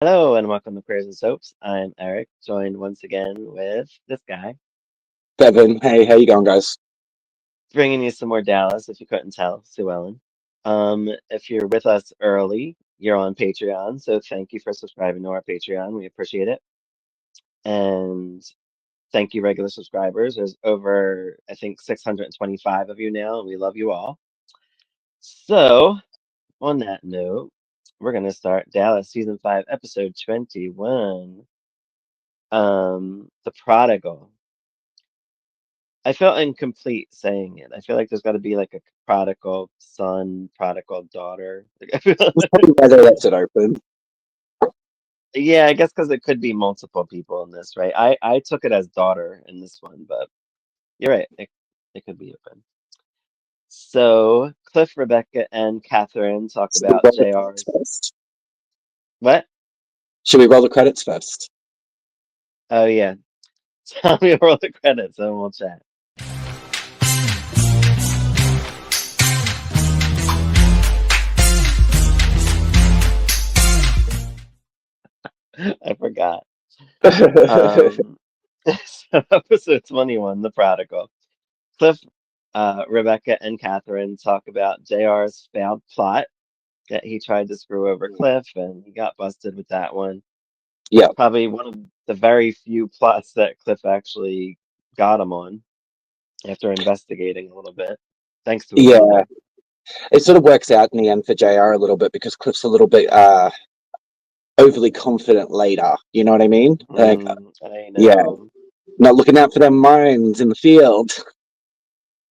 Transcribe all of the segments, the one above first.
Hello and welcome to Prayers and Soaps. I'm Eric, joined once again with this guy, Bevan, hey, how you going, guys? bringing you some more Dallas, if you couldn't tell, Sue Ellen. If you're with us early, you're on Patreon, so thank you for subscribing to our Patreon. We appreciate it. And thank you, regular subscribers. There's over, I think, 625 of you now, and we love you all. So, on that note, we're going to start Dallas Season 5, Episode 21, The Prodigal. I felt incomplete saying it. I feel like there's got to be like a prodigal son, prodigal daughter. Like, I feel Just like- probably why they left it open. yeah, I guess because it could be multiple people in this, right? I took it as daughter in this one, but you're right. It could be open. So Cliff, Rebecca, and Catherine talk Should we about roll the credits JR's first? what? Should we roll the credits first? Oh yeah. Tell me roll the credits and we'll chat. I forgot. Um, so episode 21, The Prodigal. Cliff, Rebecca, and Catherine talk about JR's failed plot that he tried to screw over Cliff, and he got busted with that one. Yeah, Probably one of the very few plots that Cliff actually got him on after investigating a little bit, thanks to a yeah. movie. It sort of works out in the end for JR a little bit because Cliff's a little bit overly confident later. You know what I mean? Like, I yeah, know. not looking out for them mines in the field.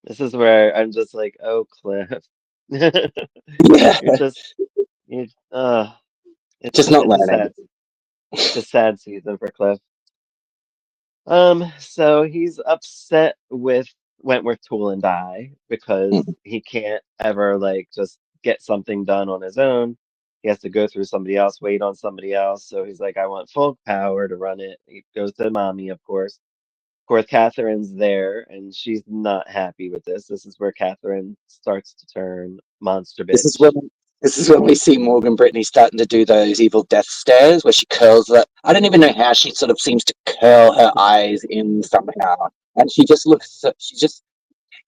This is where I'm just like, oh, Cliff. Yeah, You're just, you, just not it's a learning. sad, it's a sad season for Cliff. So he's upset with Wentworth Tool and Die because Mm. he can't ever like just get something done on his own. He has to go through somebody else, wait on somebody else. So he's like, I want full power to run it. He goes to mommy, of course. Of course, Catherine's there, and she's not happy with this. This is where Catherine starts to turn monster This is when bitch. this is when we see Morgan Brittany starting to do those evil death stares where she curls that. I don't even know how she sort of seems to curl her eyes in somehow, and she just looks. She just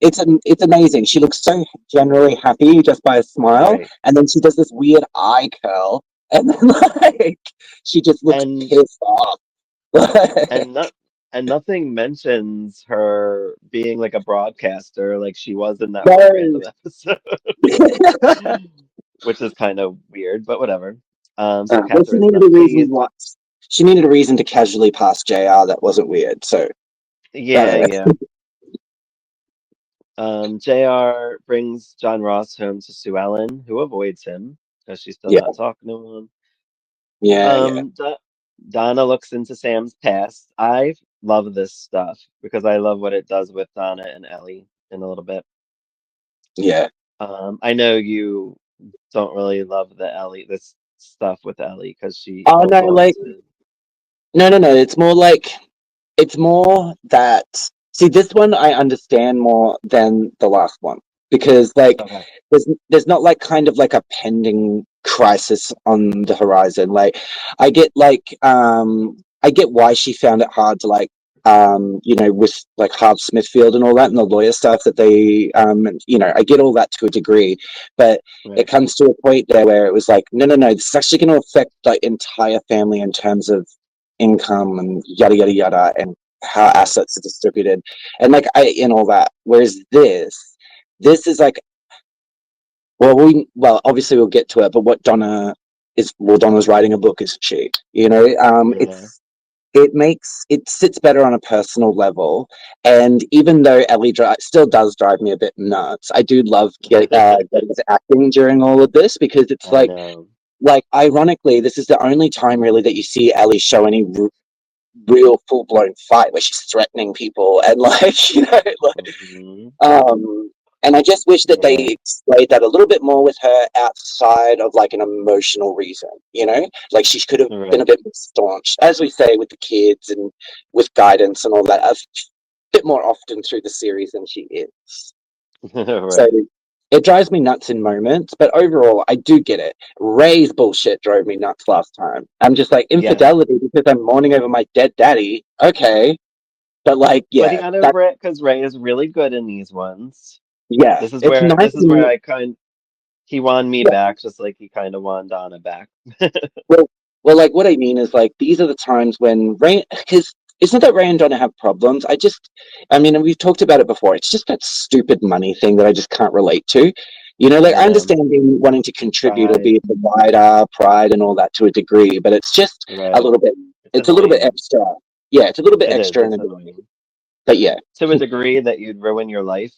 it's amazing. She looks so generally happy just by a smile, Right. and then she does this weird eye curl, and then like she just looks And pissed off. and not and nothing mentions her being like a broadcaster like she was in that one No. random episode, which is kind of weird, but whatever. So Well, she Catherine's needed not a reason. pleased. What she needed a reason to casually pass JR that wasn't weird. So Yeah, uh, yeah. JR brings John Ross home to Sue Ellen, who avoids him because she's still yeah, not talking to him. yeah. Donna looks into Sam's past. I love this stuff because I love what it does with Donna and Ellie in a little bit. Yeah. I know you don't really love this stuff with Ellie because she Oh holds no, on like to. no. It's more that see this one I understand more than the last one because like Okay, there's not like kind of like a pending crisis on the horizon. I get why she found it hard to like with like Harv Smithfield and all that and the lawyer stuff that they I get all that to a degree, but it right. comes to a point there where it was like no, this is actually going to affect like entire family in terms of income and yada yada yada and how assets are distributed and like I and all that. Whereas this is like obviously we'll get to it, but what Donna's writing a book, isn't she? Yeah. It sits better on a personal level, and even though still does drive me a bit nuts, I do love Getty's acting during all of this because it's I know. like ironically, this is the only time really that you see Ellie show any real full blown fight where she's threatening people and like Hmm. and I just wish that they Yeah. explained that a little bit more with her outside of like an emotional reason, like she could have been a Right. bit more staunch, as we say with the kids and with guidance and all that, a bit more often through the series than she is. So Right. it drives me nuts in moments, but overall, I do get it. Ray's bullshit drove me nuts last time. I'm just like, Yeah. infidelity because I'm mourning over my dead daddy. Okay. But like, But he yeah, got that, over it because Ray is really good in these ones. yeah, it's nice. This is where I kind he won me Yeah, back just like he kind of won Donna back. well, like what I mean is like these are the times when Ray, because it's not that Ray and Donna have problems. I mean, and we've talked about it before. It's just that stupid money thing that I just can't relate to. You know, like I I know. understand being wanting to contribute or Pride. be the wider pride and all that to a degree, but it's just a Right. little bit. It's It's a little bit annoying. extra. Yeah, it's a little bit It is. extra and It's annoying. annoying. But yeah, To a degree that you'd ruin your life.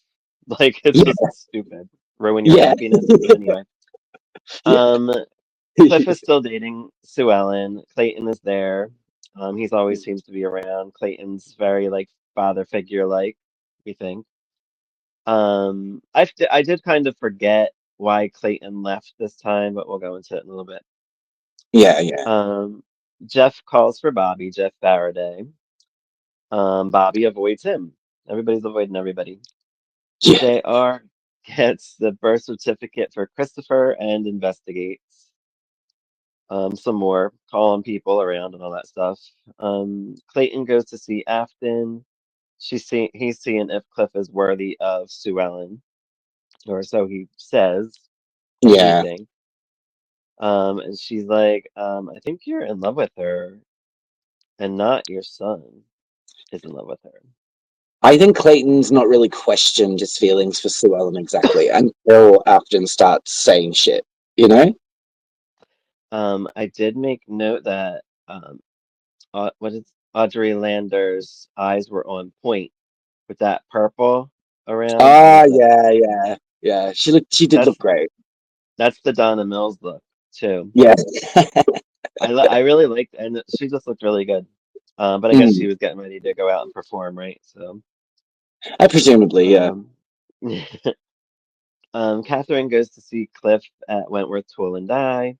Like it's yeah, just stupid. Ruin your yeah, happiness. But anyway. yeah, Um, Cliff is still dating Sue Ellen. Clayton is there. He's always seems to be around. Clayton's very like father figure like, we think. I did kind of forget why Clayton left this time, but we'll go into it in a little bit. yeah, yeah, Um, Jeff calls for Bobby, Jeff Faraday. Bobby avoids him. Everybody's avoiding everybody. yeah, JR gets the birth certificate for Christopher and investigates. Some more, calling people around and all that stuff. Clayton goes to see Afton. He's seeing if Cliff is worthy of Sue Ellen, or so he says, or we yeah. think. And she's like, I think you're in love with her, and not your son is in love with her. I think Clayton's not really questioned his feelings for Sue Ellen exactly until Afton starts saying shit, you know? I did make note that what is Audrey Lander's eyes were on point with that purple around. I Ah, was like, yeah, yeah, yeah. She did look that's great. the Donna Mills look too. Yeah. I really liked, and she just looked really good. But I guess Mm. she was getting ready to go out and perform, right? So, Presumably, yeah. um, Catherine goes to see Cliff at Wentworth Tool and Die.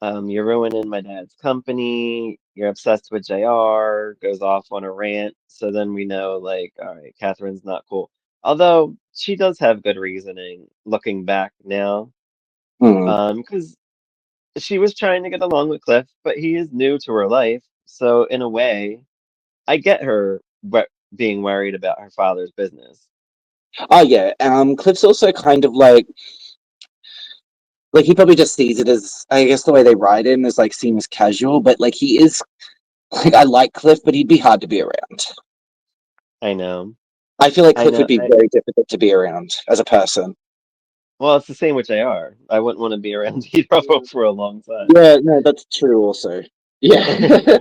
You're ruining my dad's company. You're obsessed with JR, goes off on a rant. So then we know, like, all right, Catherine's not cool. Although she does have good reasoning looking back now. Mm. Because she was trying to get along with Cliff, but he is new to her life. So in a way, I get her being worried about her father's business. Oh, yeah. Cliff's also kind of like he probably just sees it as, I guess the way they write him is like seems casual, but like he is, like, I like Cliff, but he'd be hard to be around. I know. I feel like I Cliff would know. be very difficult to be around as a person. Well, it's the same with JR. I wouldn't want to be around either of them for a long time. Yeah, no, that's true also. Yeah.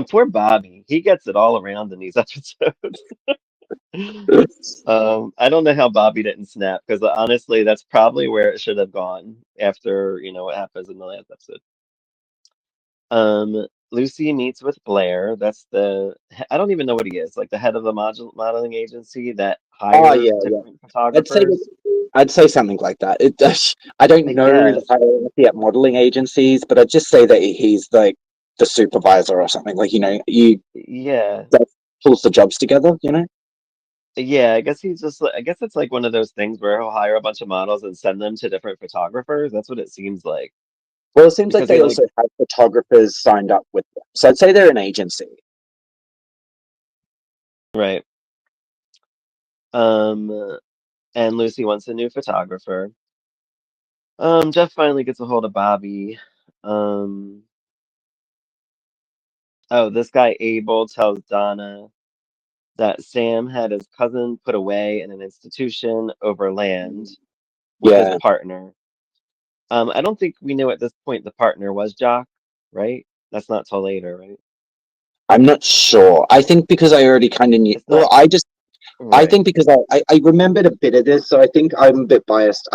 Poor Bobby. He gets it all around in these episodes. I don't know how Bobby didn't snap because honestly, that's probably where it should have gone after, what happens in the last episode. Lucy meets with Blair. I don't even know what he is, like the head of the modeling agency that Oh, yeah, hires yeah. different I'd say photographers. I'd say something like that. It I don't I know the guess. hierarchy at modeling agencies, but I'd just say that he's like the supervisor or something. Like, you Yeah. that pulls the jobs together, you know? Yeah, I guess I guess it's like one of those things where he'll hire a bunch of models and send them to different photographers. That's what it seems like. Well, it seems like Because they also have photographers signed up with them. So I'd say they're an agency. right. Um, and Lucy wants a new photographer. Jeff finally gets a hold of Bobby. Um, oh, this guy Abel tells Donna that Sam had his cousin put away in an institution over land with his Yeah. partner. I don't think we knew at this point the partner was Jock, right? That's not till later, right? I'm not sure. I think because I already kind of knew. It's Well, not I right. think because I remembered a bit of this, so I think I'm a bit biased.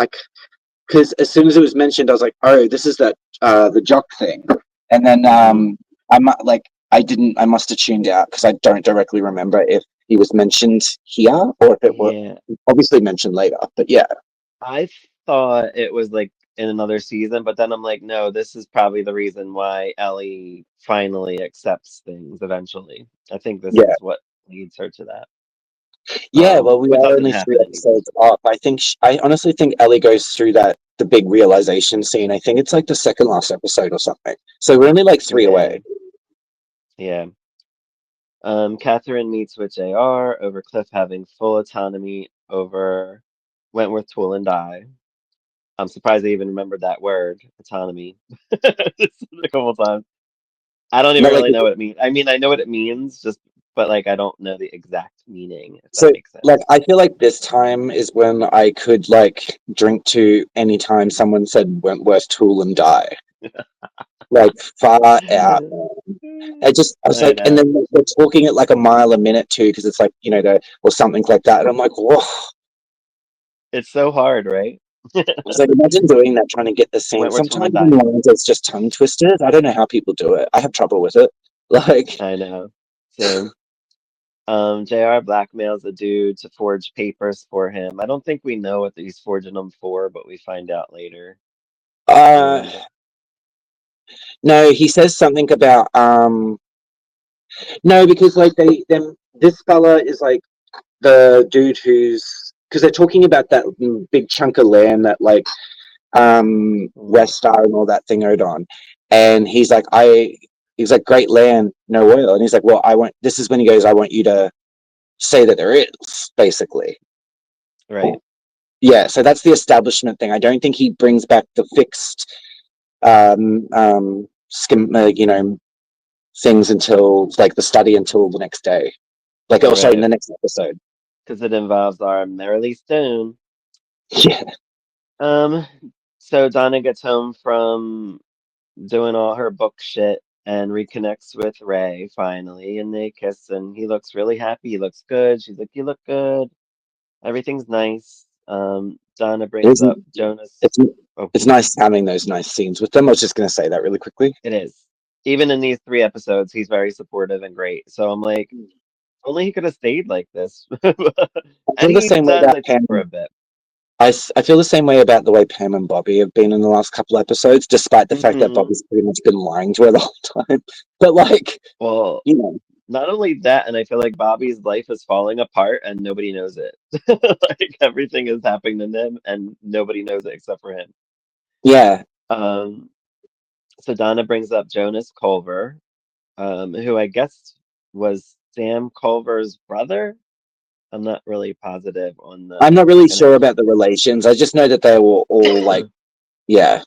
Because as soon as it was mentioned, I was like, oh, this is that the jock thing, and then Hmm. like I must have tuned out because I don't directly remember if he was mentioned here or if it were Yeah, obviously mentioned later. But yeah, I thought it was like in another season, but then I'm like, no, this is probably the reason why Ellie finally accepts things eventually. I think this yeah, is what leads her to that. Yeah, well, we But are doesn't only three happen anyways. episodes up. I honestly think Ellie goes through the big realization scene. I think it's like the second last episode or something. So we're only like three Yeah, away. yeah. Catherine meets with JR over Cliff having full autonomy over Wentworth Tool and Die. I'm surprised they even remembered that word, autonomy. Just a couple times. I don't even But like, really know what it means. I mean, I know what it means, just but like I don't know the exact meaning, if that so makes like, sense. I feel like this time is when I could like drink to any time someone said Wentworth Tool and Die. Like far out. I was I like, and know. then they're talking at like a mile a minute too, because it's like, or something like that. And I'm like, whoa. It's so hard, right? I was like, imagine doing that, trying to get the scene. Wentworth Tool Sometimes and in Die. lines it's just tongue twisters. I don't know how people do it. I have trouble with it. Like, I know. Same. JR blackmails a dude to forge papers for him. I don't think we know what he's forging them for, but we find out later. Do you uh, remember? no, he says something about no, because like this fella is like the dude who's because they're talking about that big chunk of land that like Hmm. West Star and all that thing owed on, and he's like great land, no oil, and he's like, well, I want. This is when he goes, I want you to say that there is basically. Right. Yeah, so that's the establishment thing. I don't think he brings back the fixed skim, things until like the study until the next day. Like, oh, sorry, in Right. the next episode. Because it involves our Merrily Stone. Yeah, Um, so Donna gets home from doing all her book shit and reconnects with Ray finally, and they kiss, and he looks really happy. He looks good. She's like, "You look good. Everything's nice." Donna it brings up isn't. Jonas. It's Oh, it's nice having those nice scenes with them. I was just going to say that really quickly. it is. Even in these 3 episodes, he's very supportive and great. So I'm like, only he could have stayed like this. I And feel the he same way does, about I think, Pam. for a bit. I feel the same way about the way Pam and Bobby have been in the last couple episodes, despite the fact that Hmm. Bobby's pretty much been lying to her the whole time. But like, Well, you know, not only that, and I feel like Bobby's life is falling apart and nobody knows it. Like everything is happening to him and nobody knows it except for him. yeah, Um, so Donna brings up Jonas Culver, who I guess was Sam Culver's brother. I'm not really positive on I'm the not really sure about the connection. relations. I just know that they were all like, yeah,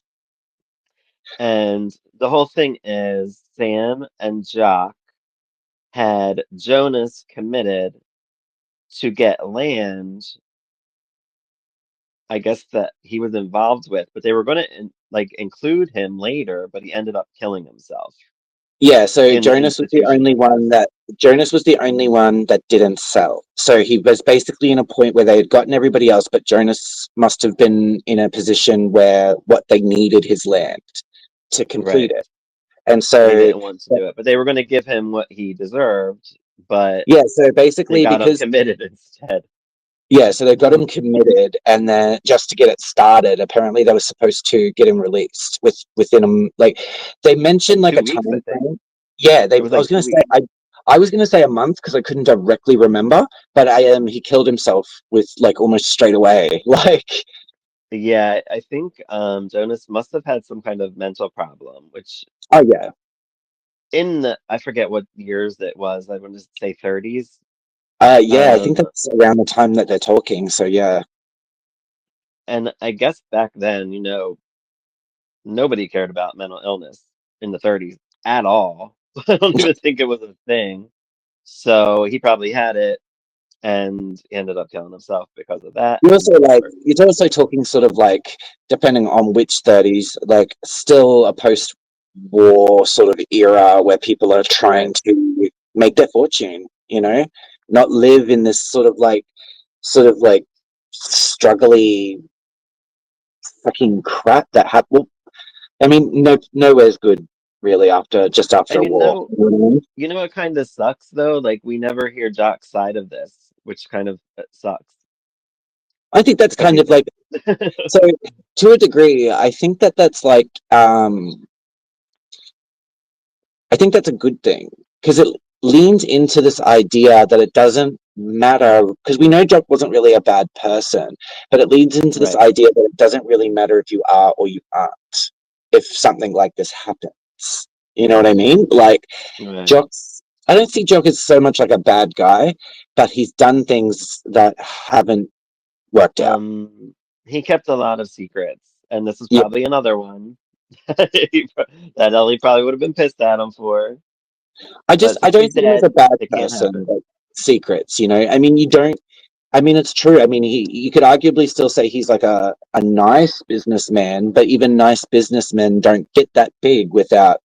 And the whole thing is Sam and Jock had Jonas committed to get land, I guess that he was involved with, but they were going to like include him later, but he ended up killing himself yeah. So in the institution, I guess. Jonas was the only one that didn't sell. So he was basically in a point where they had gotten everybody else, but Jonas must have been in a position where what they needed his land to complete Right. it. And And he so, didn't want to do it, but they were going to give him what he deserved, but yeah, so they basically, got him because committed instead. yeah, so they got him committed, and then just to get it started, apparently they were supposed to get him released within them. Like they mentioned, Like like two a weeks, I time think. frame. Yeah, they. It was I was like gonna two say weeks. I was gonna say a month because I couldn't directly remember, but I he killed himself with like almost straight away. Like, Yeah, I think Jonas must have had some kind of mental problem, which oh yeah, in the, I forget what years it was. I want to say 30s. yeah. I think Um, that's around the time that they're talking. So yeah, and I guess back then, nobody cared about mental illness in the 30s at all. I don't even think it was a thing. So he probably had it and he ended up killing himself because of that you and also like whatever. you're also talking sort of like depending on which 30s, like still a post-war sort of era where people are trying Right. to make their fortune, not live in this sort of like struggly fucking crap that happened. Well, I mean, nowhere's good really just after And a war. You know what I mean? you know what kind of sucks though? Like we never hear Jock's side of this, which kind of sucks. I think that's What do kind you of like think? so to a degree. I think that's a good thing because it leans into this idea that it doesn't. matter because we know Jock wasn't really a bad person, but it leads into this Right, idea that it doesn't really matter if you are or you aren't if something like this happens. You know what I mean? Like right. Jock's. I don't see Jock as so much like a bad guy, but he's done things that haven't worked out. He kept a lot of secrets, and this is Yeah, probably another one that Ellie probably would have been pissed at him for. But I since don't he's see him as a dead, bad it can't person. happen. But secrets, you know. I mean, you don't. I mean, it's true. I mean, you could arguably still say he's like a nice businessman, but even nice businessmen don't get that big without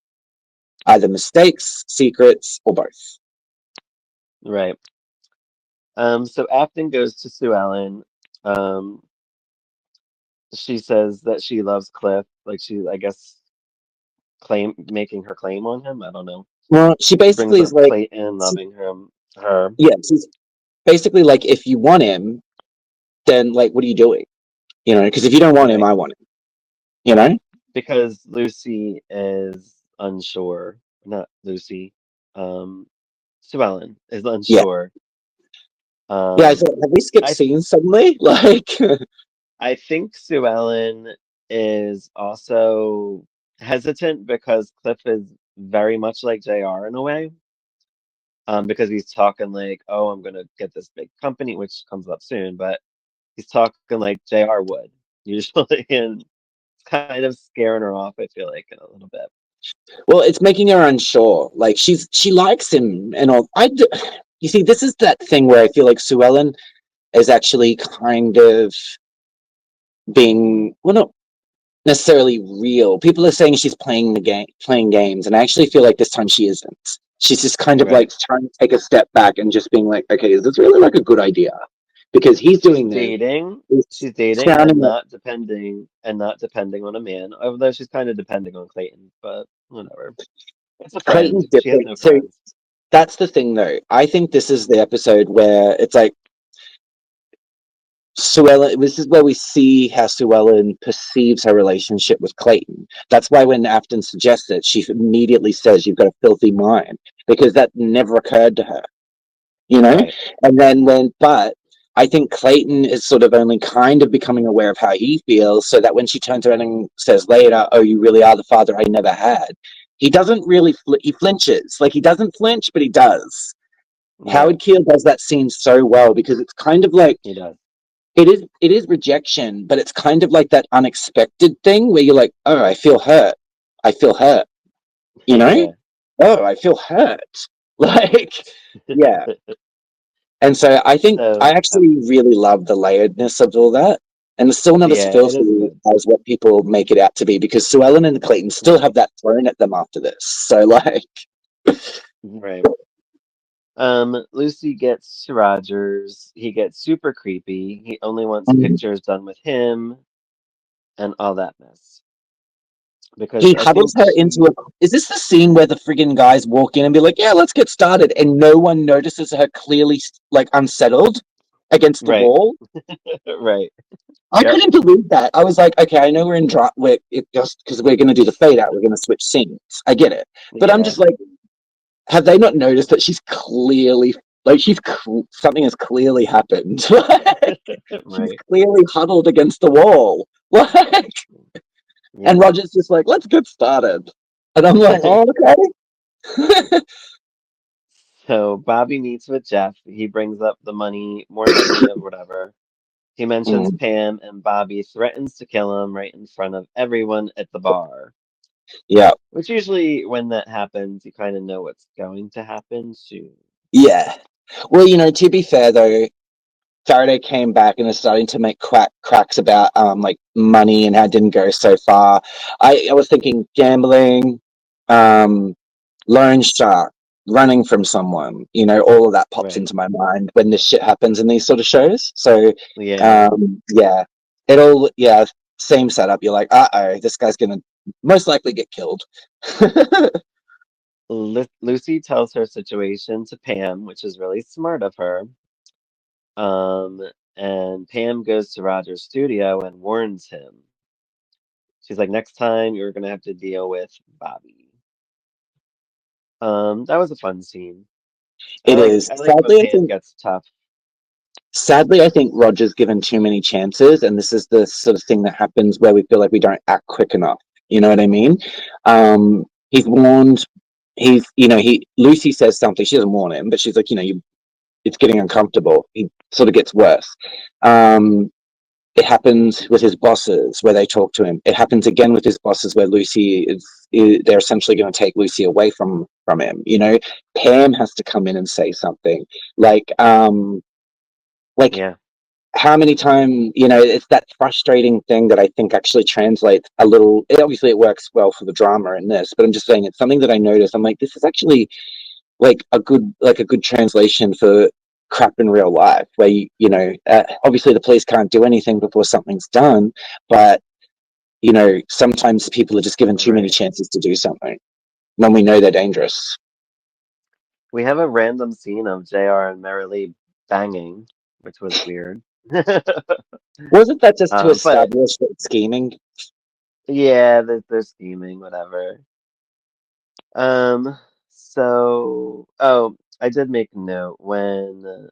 either mistakes, secrets, or both. Right. So Afton goes to Sue Ellen. Um, she says that she loves Cliff, like she, I guess, making her claim on him. I don't know. Well, she She brings basically is up like, Clayton loving her. yeah, she's basically like, if you want him, then like, what are you doing? You know, because if you don't want him, Right. I want him. You know? Because Lucy is unsure. Not Lucy. Um, Sue Ellen is Yeah, unsure. yeah. So have we skipped I scenes suddenly? Like, I think Sue Ellen is also hesitant because Cliff is very much like JR in a way. Because he's talking like, oh, I'm gonna get this big company, which comes up soon, but he's talking like JR would usually, and it's kind of scaring her off, I feel like, in a little bit. well, it's making her unsure. Like she likes him and all. You see, this is that thing where I feel like Sue Ellen is actually kind of being, well, not necessarily real. People are saying she's playing the game, playing games, and I actually feel like this time she isn't. She's just kind of like Right. trying to take a step back and just being like, okay, is this really like a good idea? Because he's She's doing this, dating, he's she's dating sounding like and not depending on a man, although she's kind of depending on Clayton, but whatever. It's a friend. Clayton's She has different. no So friends. that's the thing, though. I think this is the episode where it's like Sue Ellen, this is where we see how Sue Ellen perceives her relationship with Clayton. That's why when Afton suggests it, she immediately says, "You've got a filthy mind," because that never occurred to her, you know? Right. And then but I think Clayton is sort of only kind of becoming aware of how he feels, so that when she turns around and says later, "Oh, you really are the father I never had," he doesn't really, he flinches. Like, he doesn't flinch, but he does. Right. Howard Keel does that scene so well because it's kind of like, He does. it is rejection, but it's kind of like that unexpected thing where you're like, oh, I feel hurt. I feel hurt, you know? Yeah. Oh, I feel hurt. Like, yeah. And so I think I So, actually really love the layeredness of all that. And it's still not as yeah, it is filthy good. as what people make it out to be because Sue Ellen and Clayton still have Right. that thrown at them after this. So, like, Right. Lucy gets to Rogers. He gets super creepy. He only wants pictures done with him and all that mess. Because he I huddles think her into a. she, Is this the scene where the friggin' guys walk in and be like, "Yeah, let's get started," and no one notices her clearly like unsettled against the right, wall? right. I Yep. couldn't believe that. I was like, "Okay, I know we're in drop. We're it just because we're going to do the fade out. We're going to switch scenes. I get it." But I'm Yeah. just like, have they not noticed that she's clearly like something has clearly happened? Like, she's Right. clearly huddled against the wall. Like, and Yeah. Roger's just like, "Let's get started," and I'm like, "Oh, okay." So Bobby meets with Jeff. He brings up the money, more money or whatever. He mentions Mm, Pam, and Bobby threatens to kill him right in front of everyone at the bar. yeah, Which usually, when that happens, you kind of know what's going to happen soon. yeah. Well, to be fair though, Faraday came back and is starting to make cracks about like money and how it didn't go so far. I was thinking gambling, um, loan shark, running from someone. All of that pops Right. into my mind when this shit happens in these sort of shows. So, Yeah. yeah, it all yeah, same setup. You're like, oh, this guy's gonna most likely get killed. Lucy tells her situation to Pam, which is really smart of her. Um, and Pam goes to Roger's studio and warns him. She's like, next time you're gonna have to deal with Bobby. That was a fun scene. It is I like when sadly, I Pam think gets tough. sadly, I think Roger's given too many chances, and this is the sort of thing that happens where we feel like we don't act quick enough. You know what I mean? He's warned. He Lucy says something. She doesn't warn him, but she's like, it's getting uncomfortable. He sort of gets worse. Um, it happens with his bosses where they talk to him. It happens again with his bosses where they're essentially going to take Lucy away from him. Pam has to come in and say something like, like Yeah, how many times, it's that frustrating thing that I think actually translates a little. Obviously, it works well for the drama in this, but I'm just saying it's something that I noticed. I'm like, this is actually like a good translation for crap in real life, where obviously the police can't do anything before something's done, but sometimes people are just given too many right. chances to do something when we know they're dangerous. We have a random scene of JR and Marilee banging, which was weird. Wasn't that just to But establish that scheming? yeah, they're scheming, whatever. Um, I did make a note when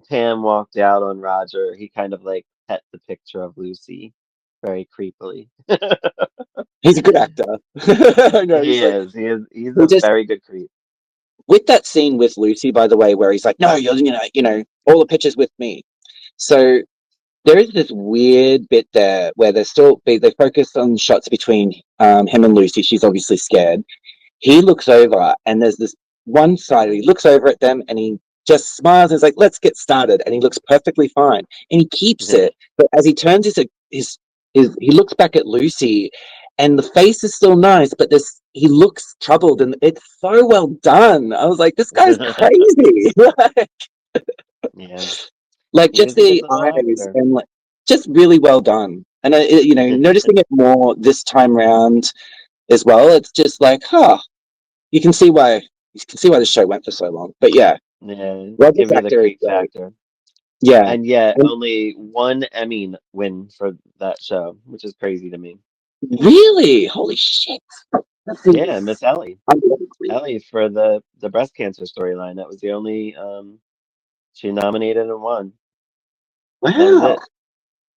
Pam walked out on Roger, he kind of like pet the picture of Lucy very creepily. He's a good actor. No, He he's like, is. He's he a just very good creep. with that scene with Lucy, by the way, where he's like, no, all the pictures with me. So there is this weird bit there where they focus on shots between him and Lucy. She's obviously scared. He looks over and there's this one side. He looks over at them and he just smiles and is like, "Let's get started." And he looks perfectly fine and he keeps it. But as he turns he looks back at Lucy, and the face is still nice, but this he looks troubled, and it's so well done. I was like, "This guy's crazy!" Yeah, Like just he's a good the little eyes actor. and like just really well done. And noticing it more this time round as well, it's just like, you can see why the show went for so long. But yeah, Yeah, Roger's give you the actor is creep great. factor. Yeah. And yet And only one Emmy win for that show, which is crazy to me. really, holy shit, that Yeah, seems Miss Ellie. unbelievable. Ellie for the breast cancer storyline. That was the only she nominated and won. That was Wow, it.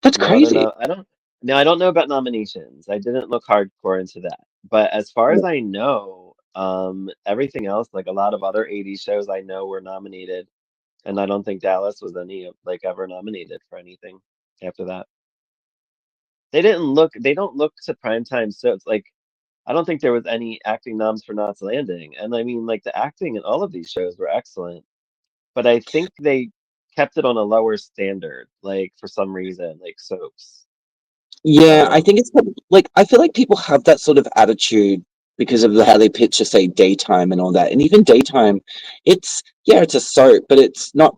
that's No other crazy. no I don't no, I don't know about nominations. I didn't look hardcore into that. But as far as I know, everything else, like a lot of other 80s shows I know were nominated, and I don't think Dallas was any like ever nominated for anything after that. They don't look to primetime soaps like I don't think there was any acting noms for Knots Landing. And I mean like the acting in all of these shows were excellent, but I think they kept it on a lower standard, like for some reason, like soaps. Yeah, I think Um, it's like I feel like people have that sort of attitude because of how they picture, say, daytime and all that. And even daytime, it's a soap, but it's not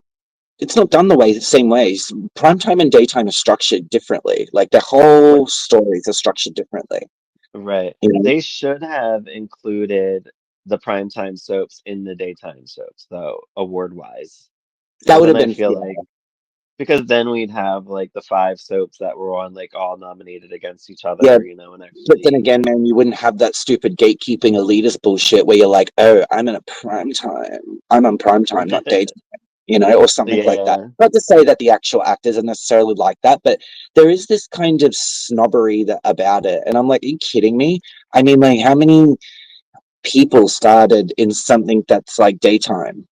done the same ways. Primetime and daytime are structured differently. Like the what whole stories are structured differently. right. You know, They should have included the primetime soaps in the daytime soaps, though, award wise. that So would then have I been, feel yeah, like because then we'd have like the five soaps that were on like all nominated against each yeah. other, and But then actually again, man, you wouldn't have that stupid gatekeeping elitist bullshit where you're like, oh, I'm in a prime time. I'm on prime time, not daytime, or something like that. yeah. Not to say that the actual actors are necessarily like that, but there is this kind of snobbery about it. And I'm like, are you kidding me? I mean, like, how many people started in something that's like daytime,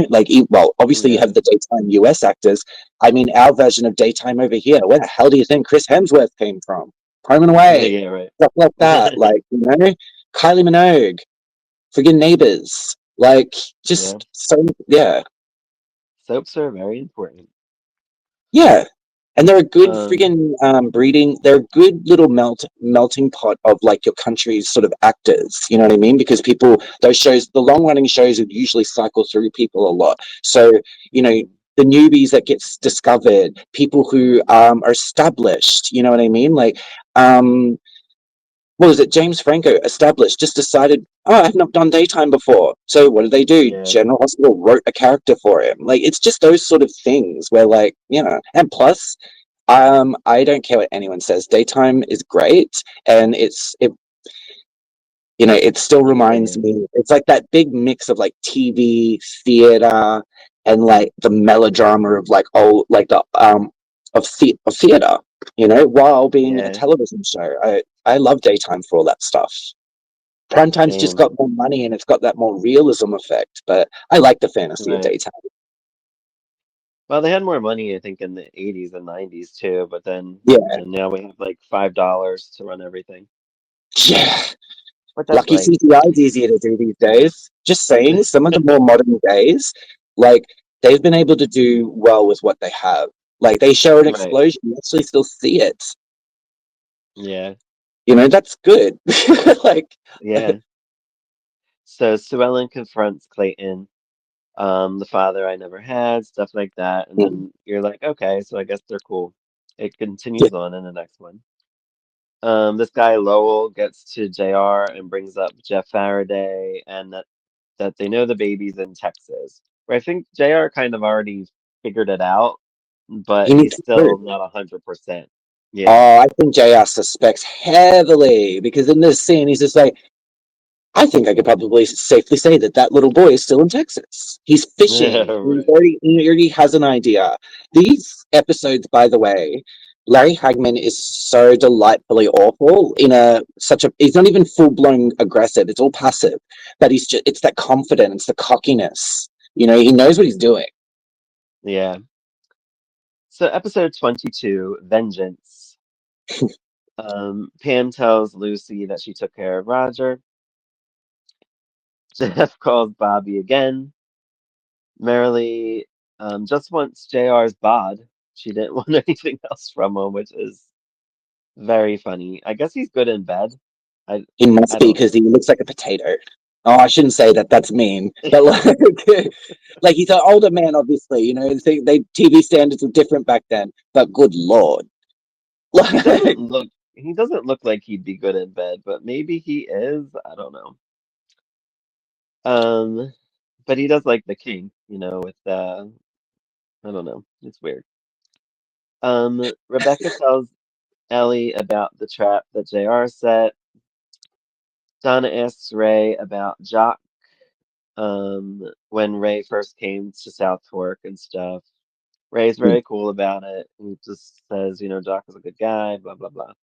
like well, obviously you have Yeah. the daytime US actors. I mean, our version of daytime over here, where the hell do you think Chris Hemsworth came from? Home and Away, Yeah, right. stuff like that, like, Kylie Minogue, friggin' Neighbors, like, Yeah. just so, yeah. Soaps are very important. Yeah, and they're a good Um, friggin' breeding. They're a good little melting pot of like your country's sort of actors. You know what I mean? Because those shows, the long running shows, would usually cycle through people a lot. So you know mhm. the newbies that gets discovered, people who are established. You know what I mean? Like, um, what was it? James Franco, established, just decided, oh, I've not done daytime before. So what did they do? Yeah. General Hospital wrote a character for him. Like, it's just those sort of things where, like, and plus, I don't care what anyone says. Daytime is great, and it still reminds Yeah. me. It's like that big mix of like TV, theater. and like the melodrama of like of theater, while being a Yeah, television show. I love daytime for all that stuff. Primetime's just same. got more money and it's got that more realism effect, but I like the fantasy of Right. daytime. Well, they had more money, I think, in the 80s and 90s too, but then, Yeah, now we have like $5 to run everything. yeah. But that's Lucky life. CGI is easier to do these days. Just saying, some of the more modern days, like they've been able to do well with what they have. Like they show an Right. explosion, you actually still see it. Yeah. That's good. Like, Yeah. So Sue Ellen confronts Clayton, the father I never had, stuff like that. And then you're like, okay, so I guess they're cool. It yeah, continues on in the next one. This guy Lowell gets to JR and brings up Jeff Faraday and that they know the baby's in Texas. Where I think JR kind of already figured it out, but he he's needs to prove. still not 100%. Yeah. Oh, I think JR suspects heavily because in this scene he's just like, I think I could probably safely say that that little boy is still in Texas. He's fishing. Right. He already has an idea. These episodes, by the way, Larry Hagman is so delightfully awful in he's not even full blown aggressive. It's all passive, but it's that confidence, the cockiness. He knows what he's doing. Yeah. So episode 22, Vengeance. Pam tells Lucy that she took care of Roger. Jeff calls Bobby again. Marilee just wants JR's bod. She didn't want anything else from him, which is very funny. I guess he's good in bed. I He must I be don't because know. he looks like a potato. Oh, I shouldn't say that. That's mean. But like, like he's an older man, obviously. TV standards were different back then. But good lord, He like, doesn't look he doesn't look like he'd be good in bed, but maybe he is. I don't know. Um, but he does like the king, with I don't know. It's weird. Rebecca tells Ellie about the trap that JR set. Donna asks Ray about Jock, when Ray first came to South Fork and stuff. Ray's very cool about it. He just says, Jock is a good guy, blah blah blah.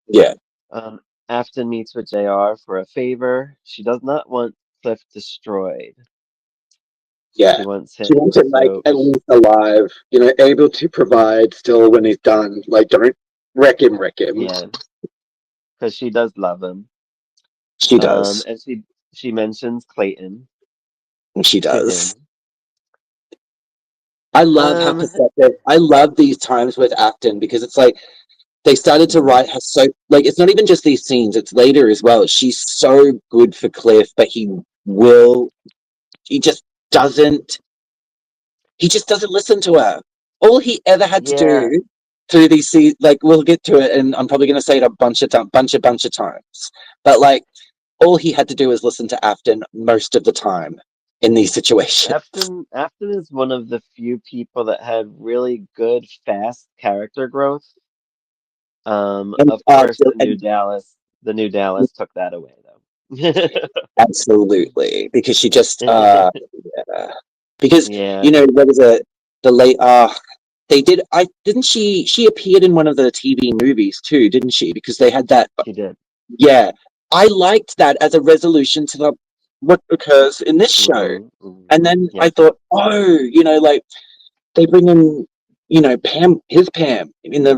yeah, Um, Afton meets with JR for a favor. She does not want Cliff destroyed. yeah. She wants She him wants him like so at least alive. Able to provide still when he's done. Like, don't wreck him, wreck him. yeah, because she does love him. She does. And she mentions Clayton She to does. him. I love how Um, perceptive. I love these times with Afton because it's like they started to mhm, write her so like it's not even just these scenes, it's later as well. She's so good for Cliff, but will he just doesn't he just doesn't listen to her. All he ever had to yeah, do through these like we'll get to it and I'm probably gonna say it a bunch of times. But like all he had to do is listen to Afton most of the time in these situations. Afton is one of the few people that had really good, fast character growth. And, Of course, and the new Dallas took that away though. absolutely, because she just yeah. Because Yeah, what was it? The late they did. I didn't she appeared in one of the TV movies too, didn't she? Because they had that. she did. Yeah, I liked that as a resolution to what occurs in this show. Hmm, hmm. And then I Yeah, thought, oh, like they bring in, Pam in the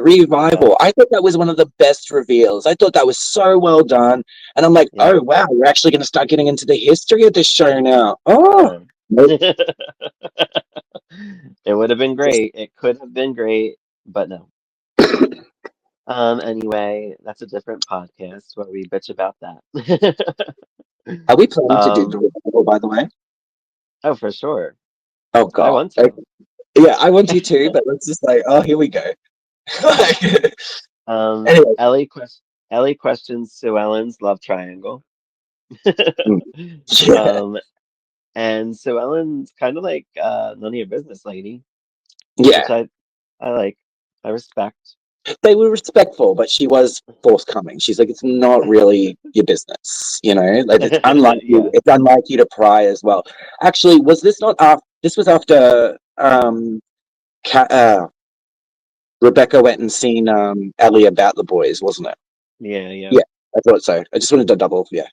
yeah, revival. I thought that was one of the best reveals. I thought that was so well done. And I'm like, yeah. oh, wow, we're actually going to start getting into the history of this show now. Oh, Uh, nope. it would have been great. It could have been great, but no. Anyway, that's a different podcast where we bitch about that. Are we planning to do the Um, revival, by the way? oh, for sure. Oh, I God. want Okay. to. Yeah, I want to too, but let's just like, oh, here we go. Like, anyway, Ellie questions Sue Ellen's love triangle. mm, yeah, Um, and Sue Ellen's kind of like none of your business, lady, which yeah. I like. I respect. They were respectful, but she was forthcoming. She's like, it's not really your business, Like it's unlike you. Yeah. It's unlike you to pry as well. Actually, was this not after? this was after Rebecca went and seen Ellie about the boys, wasn't it? Yeah, yeah. Yeah, I thought so. I just wanted to double. Yeah.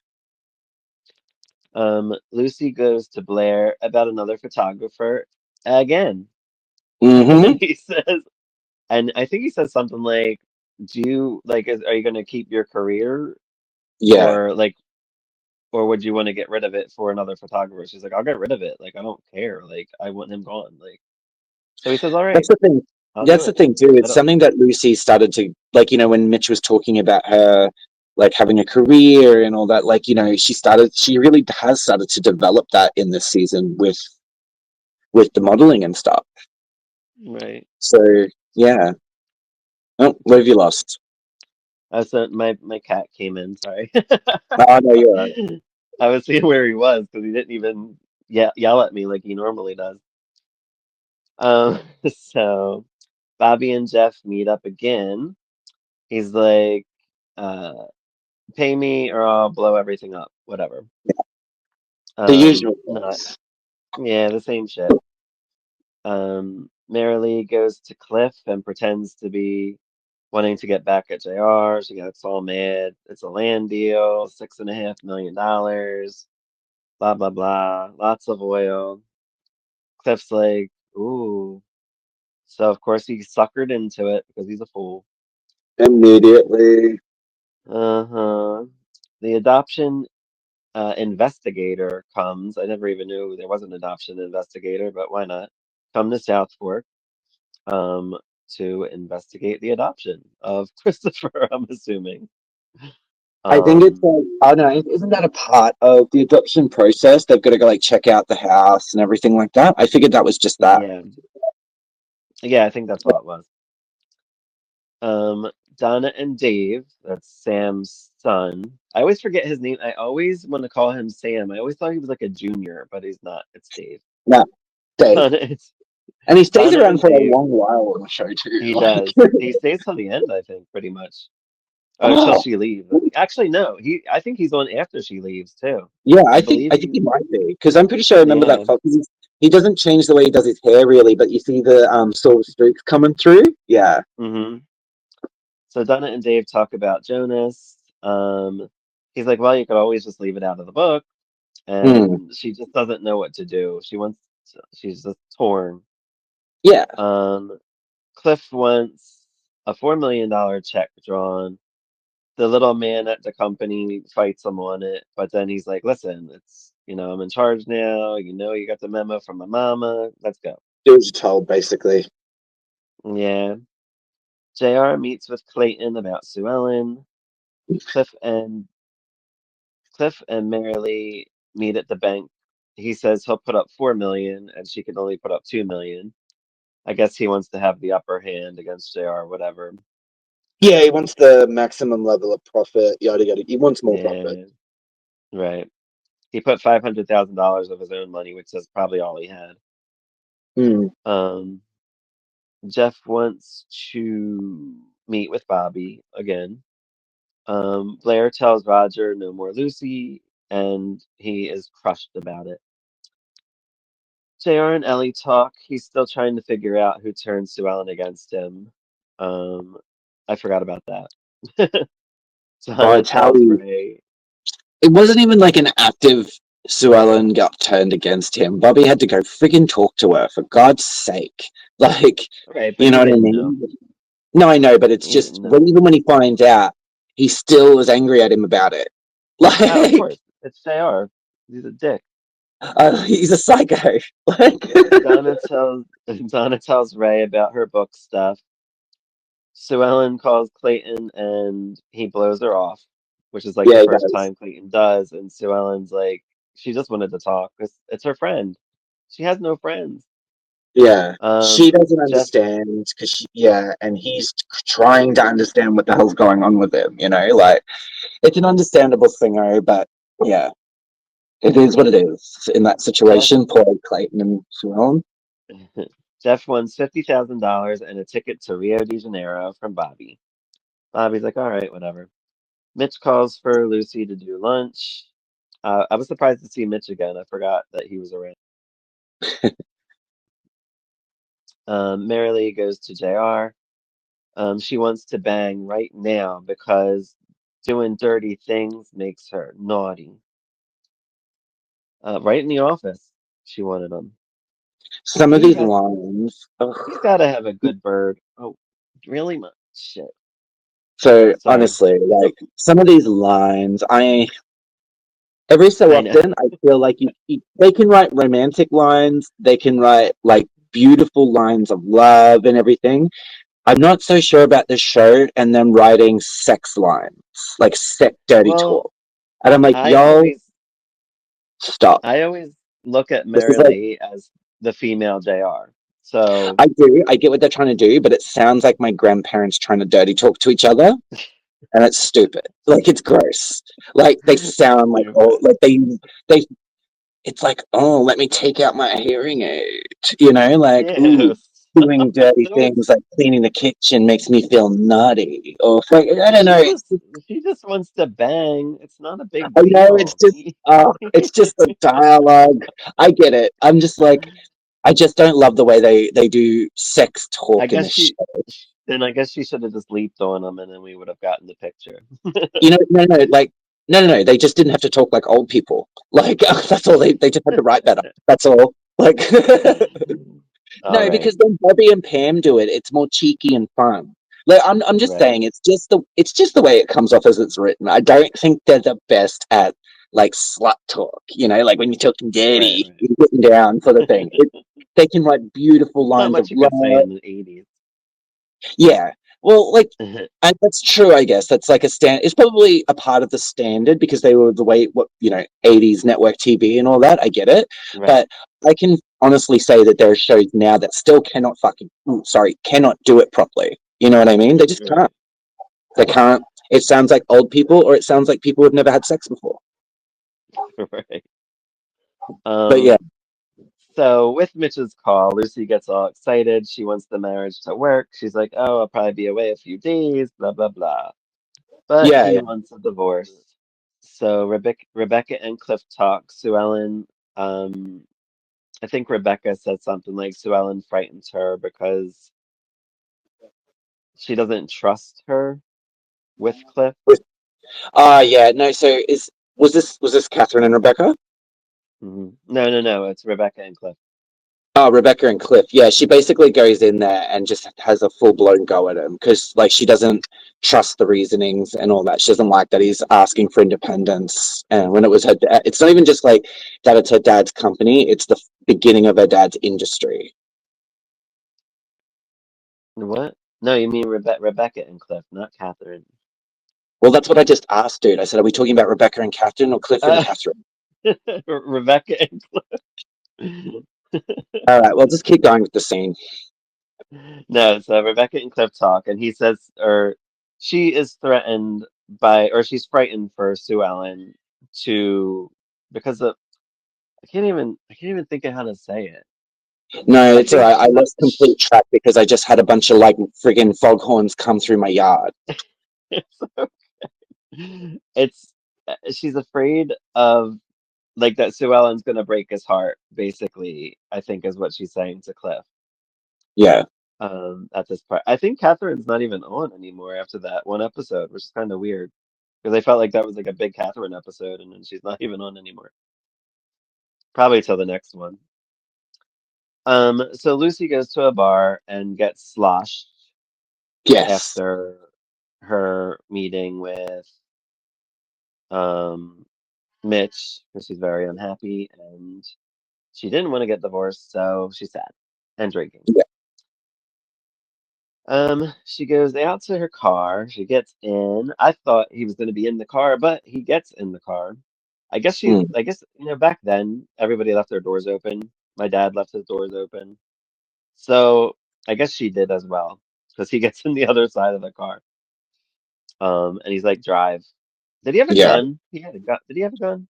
Lucy goes to Blair about another photographer again. Mm-hmm. He says, and I think he says something like, "Do you like? Are you going to keep your career, Yeah. or like, or would you want to get rid of it for another photographer?" She's like, "I'll get rid of it. Like, I don't care. Like, I want him gone." Like, so he says, "All That's right, the thing. I'll do That's the it." thing too. I It's don't. something that Lucy started to like. When Mitch was talking about her like having a career and all that, like she started. She really has started to develop that in this season with the modeling and stuff. Right. So yeah. Oh, what have you lost? I said my cat came in. Sorry. Oh no, you're right. I was seeing where he was because he didn't even yell at me like he normally does. Um, so Bobby and Jeff meet up again. He's like, uh, pay me or I'll blow everything up, whatever. The usual Not, ones. yeah, the same shit. Marilee goes to Cliff and pretends to be wanting to get back at JR. She gets all mad. It's a land deal, $6.5 million, blah, blah, blah. Lots of oil. Cliff's like, ooh. So, of course, he suckered into it because he's a fool. Immediately. Uh-huh. The adoption investigator comes. I never even knew there was an adoption investigator, but why not? Come to South Fork um, to investigate the adoption of Christopher, I'm assuming. I think it's Um, like I don't know. Isn't that a part of the adoption process? They've got to go like check out the house and everything like that. I figured that was just that. yeah, yeah, I think that's all it was. Um, Donna and Dave, that's Sam's son. I always forget his name. I always want to call him Sam. I always thought he was like a junior, but he's not. It's Dave. No, Dave, Donna, it's and he stays Donna around and for a Dave. long while on the show too. He Like, does. He stays till the end, I think, pretty much. Until oh she leaves. Actually, no. I think he's on after she leaves too. yeah, I I believe think he's he might be because I'm pretty sure I remember that yeah. photo. He doesn't change the way he does his hair really, but you see the silver streaks coming through. Yeah. Hmm. So Donna and Dave talk about Jonas. He's like, well, you could always just leave it out of the book, Mm, and she just doesn't know what to do. She's just torn. yeah. Um, Cliff wants a $4 million check drawn. The little man at the company fights him on it, but then he's like, listen, I'm in charge now. You got the memo from my mama. Let's go. Do as you're told, basically. Yeah. JR meets with Clayton about Sue Ellen. Cliff and Cliff and Marilee meet at the bank. He says he'll put up 4 million and she can only put up 2 million. I guess he wants to have the upper hand against JR, whatever. Yeah, he wants the maximum level of profit. Yada yada. He wants more profit. Yeah, right. He put $500,000 of his own money, which is probably all he had. Mm. Um, Jeff wants to meet with Bobby again. Blair tells Roger no more Lucy, and he is crushed about it. JR and Ellie talk. He's still trying to figure out who turned Sue Ellen against him. Um, I forgot about that. Oh, Donna it's how tells he. Ray, It wasn't even like an active Sue Ellen got turned against him. Bobby had to go friggin' talk to her for God's sake. Like, right, but you know he what I didn't know. mean? No, I know, but it's He just didn't when know. even when he finds out, he still is angry at him about it. Oh, of Like, course, it's JR. He's a dick. he's a psycho. Like, Donna tells Donna tells Ray about her book stuff. Sue Ellen calls Clayton and he blows her off, which is like the yeah, he first does. time Clayton does. And Sue Ellen's like, she just wanted to talk because it's her friend. She has no friends. Yeah, she doesn't Jeff, understand because yeah, and he's trying to understand what the hell's going on with him. Like it's an understandable thingo, but yeah, it is what it is in that Jeff, situation. Poor old Clayton and Sue Ellen. Jeff wants $50,000 and a ticket to Rio de Janeiro from Bobby. Bobby's like, all right, whatever. Mitch calls for Lucy to do lunch. I was surprised to see Mitch again. I forgot that he was around. Marilee goes to JR. She wants to bang right now because doing dirty things makes her naughty. Right in the office, she wanted him. Some of He these has, lines. Ugh. he's got to have a good bird. Oh, really? Shit. So Sorry. honestly, like some of these lines, I every so I know. often I feel like they can write romantic lines, they can write like beautiful lines of love and everything. I'm not so sure about this show and them writing sex lines, like sex dirty Well, talk. And I'm like, I y'all, always, stop. I always look at This is Mary like, Lee as the female JR. So, I do, I get what they're trying to do, but it sounds like my grandparents trying to dirty talk to each other, and it's stupid. Like it's gross. Like they sound like you're oh, funny. like they. It's like oh, let me take out my hearing aid. Like ooh, Yes. doing dirty No, things like cleaning the kitchen makes me feel nutty. Or like I don't she know. just she just wants to bang. It's not a big I know deal. it's just the dialogue. I get it. I'm just like I just don't love the way they do sex I talk in guess this show. then I guess she should have just leaped on him and then we would have gotten the picture. No, like no. They just didn't have to talk like old people. Like that's all. They just had to write better. That's all. Like All no, right. because when Bobby and Pam do it, it's more cheeky and fun. Like I'm just Right. saying, it's just the way it comes off as it's written. I don't think they're the best at like slut talk. Like when you're talking Right, dirty, right. you're getting down sort of thing. They can write beautiful Not lines of much you could say love. in the 80s. Yeah. Well, like, and that's true, I guess. That's like a stand. It's probably a part of the standard because they were the way, 80s network TV and all that. I get it. Right. But I can honestly say that there are shows now that still cannot cannot do it properly. You know what I mean? They just can't. Right. They can't. It sounds like old people or it sounds like people who've never had sex before. Right. But yeah, Um, so with Mitch's call, Lucy gets all excited. She wants the marriage to work. She's like, "Oh, I'll probably be away a few days, blah blah blah." But yeah, he yeah. wants a divorce. So Rebecca and Cliff talk. Sue Ellen, I think Rebecca said something like Sue Ellen frightens her because she doesn't trust her with Cliff. Yeah. No. So was this Catherine and Rebecca? No, no, no. It's Rebecca and Cliff. Oh, Rebecca and Cliff. Yeah, she basically goes in there and just has a full blown go at him because, like, she doesn't trust the reasonings and all that. She doesn't like that he's asking for independence. And when it was her dad, it's not even just like that it's her dad's company, it's the beginning of her dad's industry. What? No, you mean Rebecca and Cliff, not Catherine. Well, that's what I just asked, dude. I said, are we talking about Rebecca and Catherine or Cliff and Uh, Catherine? Rebecca and Cliff. All right, well, just keep going with the scene. No, so Rebecca and Cliff talk, and he says, or she is threatened by, or she's frightened for Sue Ellen to, because of, I can't even think of how to say it. No, I it's all think right. I lost complete track because I just had a bunch of like friggin' foghorns come through my yard. it's she's afraid of like that Sue Ellen's gonna break his heart, basically, I think is what she's saying to Cliff. Yeah, At this part. I think Catherine's not even on anymore after that one episode, which is kind of weird. Because I felt like that was like a big Catherine episode, and then she's not even on anymore. Probably till the next one. So Lucy goes to a bar and gets sloshed yes. after her meeting with um Mitch because she's very unhappy and she didn't want to get divorced, so she's sad and drinking. Yeah. She goes out to her car. She gets in. I thought he was going to be in the car, but he gets in the car. Mm, I guess, back then everybody left their doors open. My dad left his doors open. So I guess she did as well because he gets in the other side of the car. And he's like, drive. Did he have a yeah. gun? He had a gun. Did he have a gun?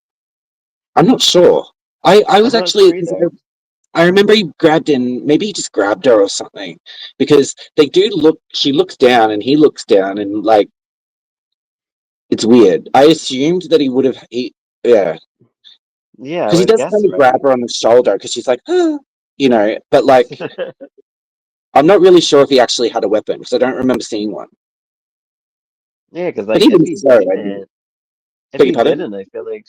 I'm not sure. I I'm was not actually sure because either. I remember he grabbed in. Maybe he just grabbed her or something. Because they do look. She looks down and he looks down and like it's weird. I assumed that he would have. Yeah, Yeah, I because he would does guess, kind of grab right? her on the shoulder because she's like, but like I'm not really sure if he actually had a weapon because I don't remember seeing one. Yeah, because But like even so, I mean, if beg your he pardon? didn't, I feel like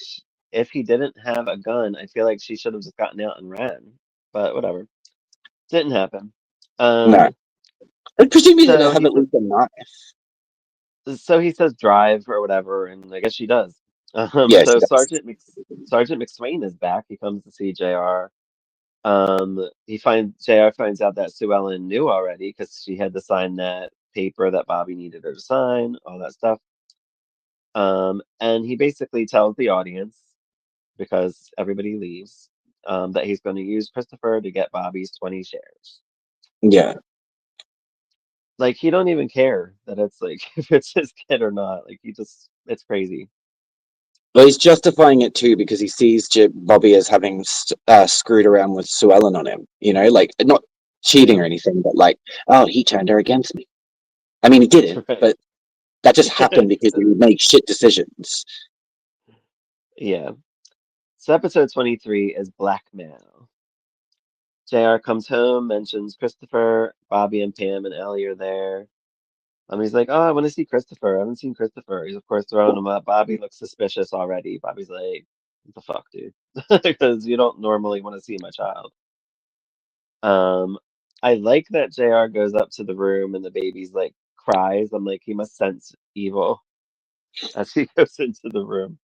if he didn't have a gun, I feel like she should have just gotten out and ran. But whatever, didn't happen. No. Um, I presume he did so have he at says, least a knife. so he says drive or whatever, and I guess she does. Yeah, So she does. Sergeant McSwain is back. He comes to see JR. He finds JR finds out that Sue Ellen knew already because she had to sign that paper that Bobby needed her to sign, all that stuff. And he basically tells the audience, because everybody leaves, that he's going to use Christopher to get Bobby's 20 shares. Yeah. Like he don't even care that it's like if it's his kid or not. Like he just it's crazy. Well, he's justifying it too because he sees Bobby as having screwed around with Sue Ellen on him. Like not cheating Yeah. or anything, but like, oh, he turned her against me. I mean, he didn't, Right. but that just happened because he made shit decisions. Yeah. So episode 23 is blackmail. JR comes home, mentions Christopher, Bobby and Pam and Ellie are there. He's like, oh, I want to see Christopher. I haven't seen Christopher. He's of course throwing him up. Bobby looks suspicious already. Bobby's like, what the fuck, dude? Because you don't normally want to see my child. Um, I like that JR goes up to the room and the baby's like cries. I'm like, he must sense evil as he goes into the room.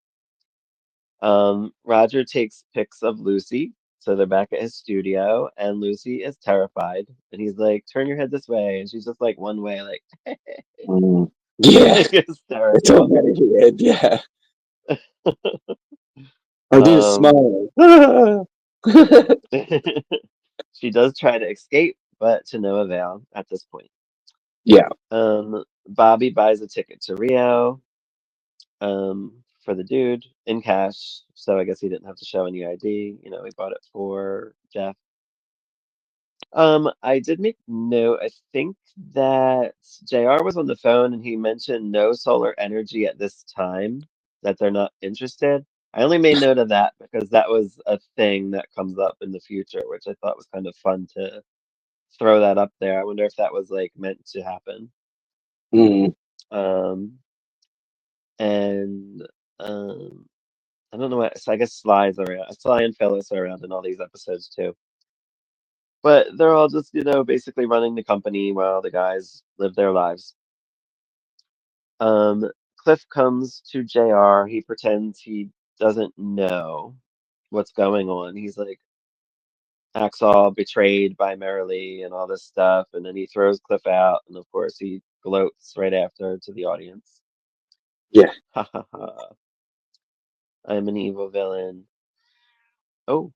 Roger takes pics of Lucy. So they're back at his studio, and Lucy is terrified. And he's like, turn your head this way. And she's just like one way, like, Mm. Yeah, like it's all hysterical. very weird. Yeah, I do Um, smile. she does try to escape, but to no avail at this point. Yeah, Bobby buys a ticket to Rio, for the dude in cash. So I guess he didn't have to show any ID. He bought it for Jeff. I did make note. I think that JR was on the phone and he mentioned no solar energy at this time, that they're not interested. I only made note of that because that was a thing that comes up in the future, which I thought was kind of fun to throw that up there. I wonder if that was like meant to happen. mm, Um, and I don't know what, so I guess Sly's around. Sly and Phyllis are around in all these episodes too. But they're all just, basically running the company while the guys live their lives. Um, Cliff comes to JR. He pretends he doesn't know what's going on. He's like, acts all betrayed by Marilee and all this stuff. And then he throws Cliff out. And of course, he gloats right after to the audience. yeah, Ha ha ha. I'm an evil villain. Oh.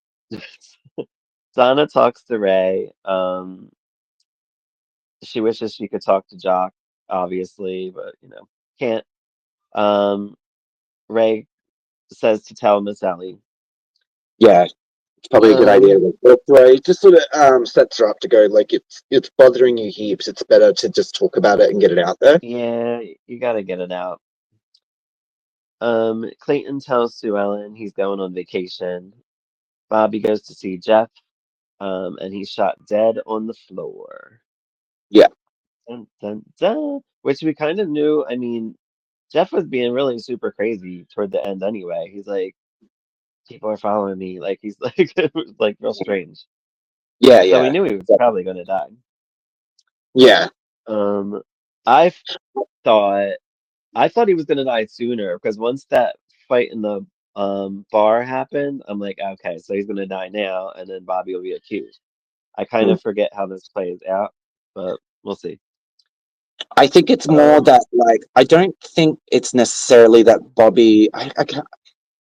Donna talks to Ray. She wishes she could talk to Jock, obviously, but can't. Um, Ray says to tell Miss Ellie. yeah. It's probably a good idea. Um, But right, it just sort of sets her up to go like it's bothering you heaps. It's better to just talk about it and get it out there. yeah, you gotta get it out. Clayton tells Sue Ellen he's going on vacation. Bobby goes to see Jeff, and he's shot dead on the floor. Yeah, Dun, dun, dun. Which we kind of knew. I mean, Jeff was being really super crazy toward the end anyway. He's like, people are following me. Like he's like it was like real strange. yeah, So we yeah, knew he was probably gonna die. yeah. Um, I thought I thought he was gonna die sooner because once that fight in the bar happened, I'm like, okay, so he's gonna die now, and then Bobby will be accused. I kind Mm. of forget how this plays out, but we'll see. I think it's more Um, that like I don't think it's necessarily that Bobby.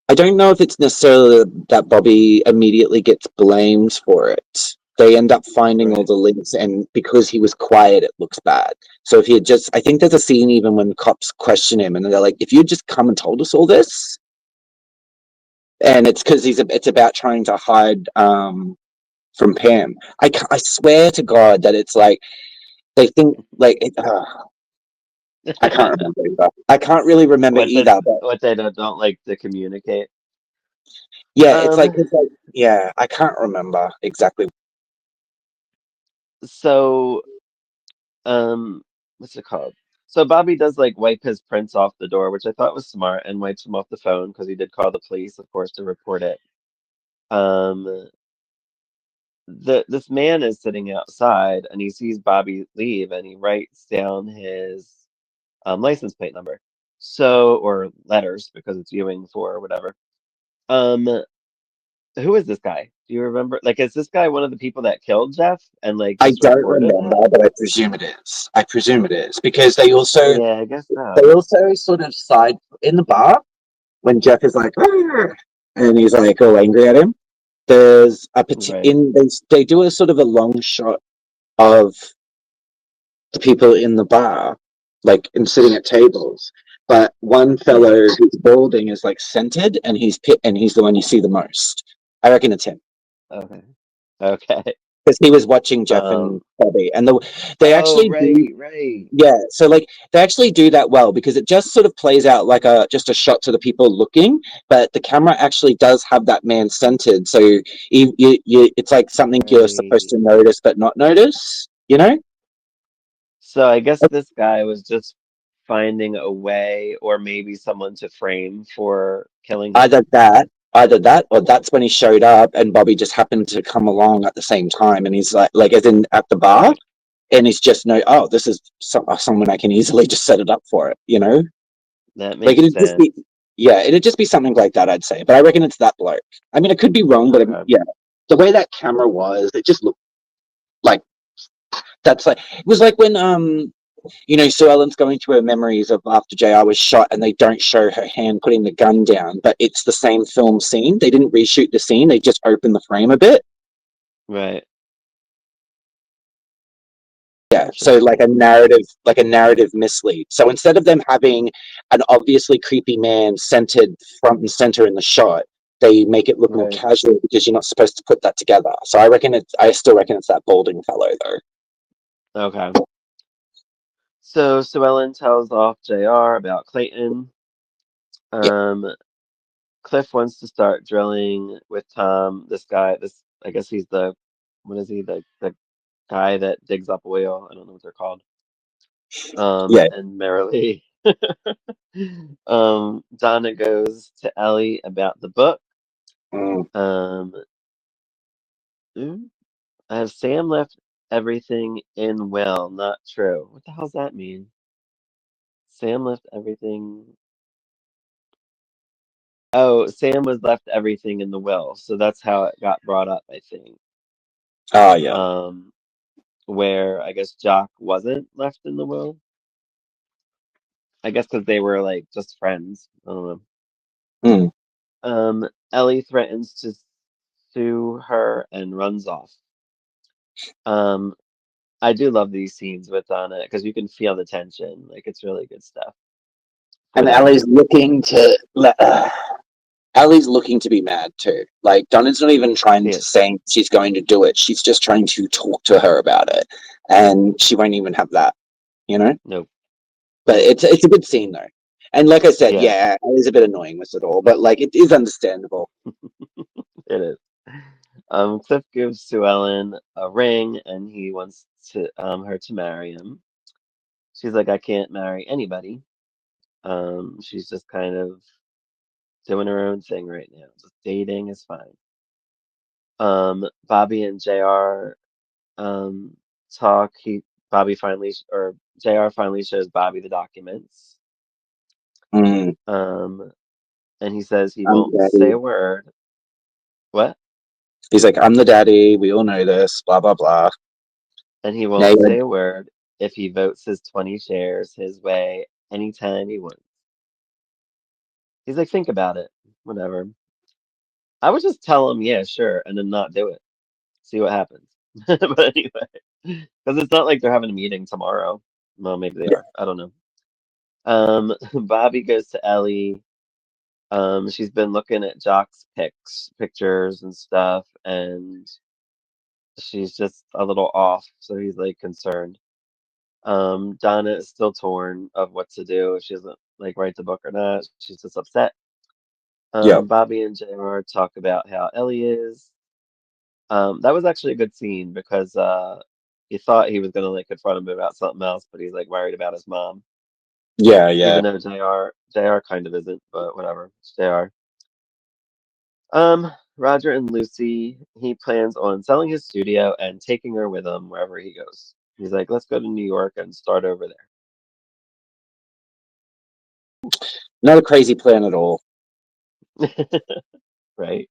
I don't know if it's necessarily that Bobby immediately gets blamed for it. They end up finding all right. the links, and because he was quiet, it looks bad. So if he had just, I think there's a scene even when the cops question him, and they're like, "If you'd just come and told us all this," and it's because it's about trying to hide from Pam. I swear to God that it's like they think like I can't remember either. I can't really remember either, but What they don't like to communicate. yeah, Um, it's like yeah, I can't remember exactly. so. what's it called? So Bobby does like wipe his prints off the door, which I thought was smart, and wipes him off the phone because he did call the police, of course, to report it. Um, this man is sitting outside and he sees Bobby leave and he writes down his license plate number. So, or letters because it's Ewing for or whatever. Um, who is this guy? Do you remember? Like, is this guy one of the people that killed Jeff and like I just don't reported remember, it? but I presume it is. I presume it is because Yeah, I guess they so. also sort of side in the bar when Jeff is like, "Arr!" and he's like all angry at him. There's a Right. in they do a sort of a long shot of the people in the bar, like and sitting at tables. But one Yeah. fellow who's balding is like centered, and he's the one you see the most. I reckon it's him Okay. Okay. because he was watching Jeff and Um. Bobby, and they Oh, actually do. right, right. Yeah, so like they actually do that well because it just sort of plays out like a just a shot to the people looking, but the camera actually does have that man centered. So it's like something you're supposed Right. to notice but not notice. You know, So I guess this guy was just finding a way or maybe someone to frame for killing either him. that, either that, or that's when he showed up and Bobby just happened to come along at the same time, and he's like as in at the bar, Right. and he's just no, oh, this is someone I can easily just set it up for it. You know. That Like makes it'd just be, sense. yeah, it'd just be something like that, I'd say. But I reckon it's that bloke. I mean, it could be wrong, but Okay. yeah, the way that camera was, it just looked like that's like it was like when Sue Ellen's going through her memories of after JR was shot, and they don't show her hand putting the gun down, but it's the same film scene. They didn't reshoot the scene; they just opened the frame a bit. Right. Yeah, so Interesting. like a narrative mislead. So instead of them having an obviously creepy man centered front and center in the shot, they make it look more Right. casual because you're not supposed to put that together. So I still reckon it's that balding fellow though. Okay. So Ellen tells off JR about Clayton. Yeah, Um, Cliff wants to start drilling with Tom. This guy, I guess he's the, what is he? The guy that digs up oil. I don't know what they're called. yeah. And merrily, Donna goes to Ellie about the book. Mm. Um, ooh, has Sam left everything in will? Not true. What the hell's that mean? Sam left everything. Oh, Sam was left everything in the will, so that's how it got brought up, I think. Oh yeah. Um, where I guess Jock wasn't left in the will. I guess because they were like just friends. I don't know. Mm. Ellie threatens to sue her and runs off. Um, I do love these scenes with Donna because you can feel the tension. Like it's really good stuff for And them. Ellie's looking to be mad too. Like Donna's not even trying She to is. say she's going to do it. She's just trying to talk to her about it, and she won't even have that. You know. Nope. But Nope. it's a good scene though. And like I said, Yeah, yeah, it is a bit annoying with it all, but like it is understandable. it is. Cliff gives Sue Ellen a ring and he wants to her to marry him. She's like, I can't marry anybody. She's just kind of doing her own thing right now. Just dating is fine. Bobby and JR um talk. Bobby finally or JR finally shows Bobby the documents. Mm, Um, and he says he I'm won't the say daddy. a word. What? He's like, I'm the daddy. We all know this. Blah blah blah. And he Now won't say a word if he votes his 20 shares his way anytime he wants. He's like, think about it. Whatever. I would just tell him, yeah, sure, and then not do it. See what happens. But anyway, because it's not like they're having a meeting tomorrow. Well, maybe they yeah, are. I don't know. Bobby goes to Ellie. She's been looking at Jock's pictures and stuff, and she's just a little off, so he's like concerned. Donna is still torn of what to do. If she doesn't like write the book or not. She's just upset. yeah. Bobby and JR talk about how Ellie is. That was actually a good scene because he thought he was gonna like confront him about something else, but he's like worried about his mom. Yeah, yeah. Even though JR kind of isn't, but whatever. It's JR. Roger and Lucy, he plans on selling his studio and taking her with him wherever he goes. He's like, let's go to New York and start over Not a crazy plan at all. there. Right?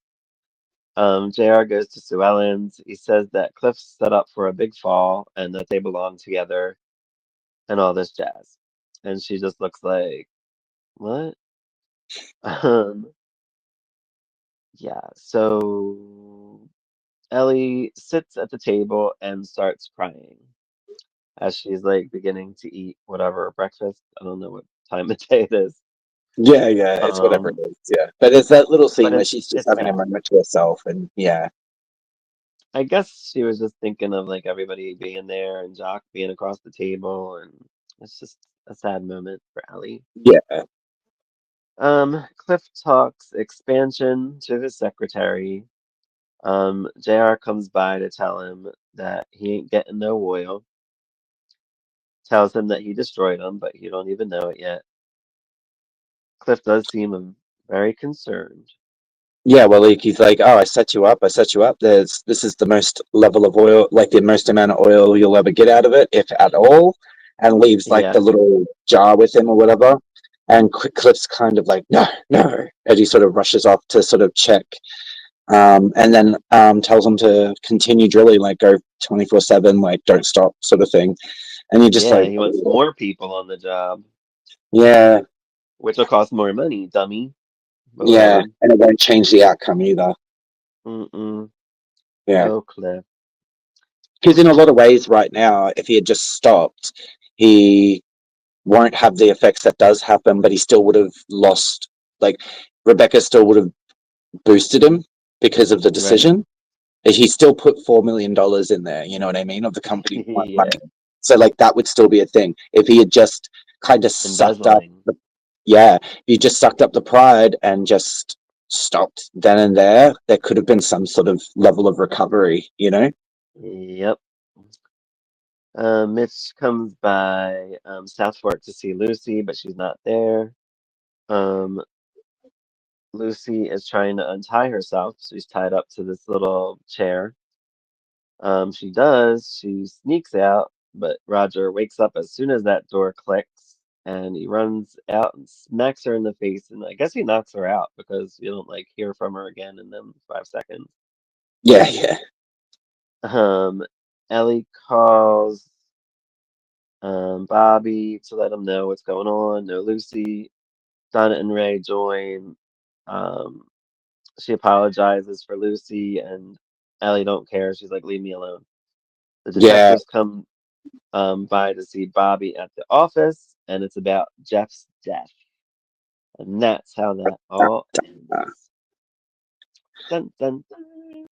JR goes to Sue Ellen's. He says that Cliff's set up for a big fall and that they belong together and all this jazz. And she just looks like, what? Um, yeah, so Ellie sits at the table and starts crying as she's like beginning to eat whatever breakfast. I don't know what time of day it is. Yeah, yeah, it's whatever it Um, is. Yeah, but it's that little but scene where she's just it's having a sad. moment to herself, and yeah, I guess she was just thinking of like everybody being there and Jock being across the table, and it's just a sad moment for Ellie. yeah, Cliff talks expansion to his secretary. JR comes by to tell him that he ain't getting no oil. Tells him that he destroyed him, but he don't even know it yet. Cliff does seem very concerned. yeah. Well, like, he's like, "Oh, I set you up. I set you up. This is the most level of oil, like the most amount of oil you'll ever get out of it, if at all." And leaves like Yeah, the little jar with him or whatever. And Cliff's kind of like, "No, no," as he sort of rushes off to sort of check. And then tells him to continue drilling, like go 24/7, like don't stop, sort of thing. And you're just yeah, like, he wants oh, more people on the job, yeah, which will cost more money, dummy. But yeah, whatever. and it won't change the outcome either. Mm-mm. Yeah, Oh, Cliff. because in a lot of ways, right now, if he had just stopped, he won't have the effects that does happen, but he still would have lost. Like Rebecca still would have boosted him because of the Right. decision. He still put $4 million in there. You know what I mean? Of the company's money. Yeah. So like that would still be a thing if he had just kind of sucked up Embezzling. the yeah, if he just sucked up the pride and just stopped then and there. There could have been some sort of level of recovery. You know? Yep. Mitch comes by South Fork to see Lucy, but she's not there. Um, Lucy is trying to untie herself. She's tied up to this little chair. She does. She sneaks out, but Roger wakes up as soon as that door clicks, and he runs out and smacks her in the face. And I guess he knocks her out because you don't like hear from her again in them 5 seconds. Yeah, yeah, Um, Ellie calls Bobby to let him know what's going on. No Lucy. Donna and Ray join. Um, she apologizes for Lucy, and Ellie don't care. She's like, "Leave me alone." The yeah. detectives come by to see Bobby at the office, and it's about Jeff's death, and that's how that all Uh, ends. Dun dun dun.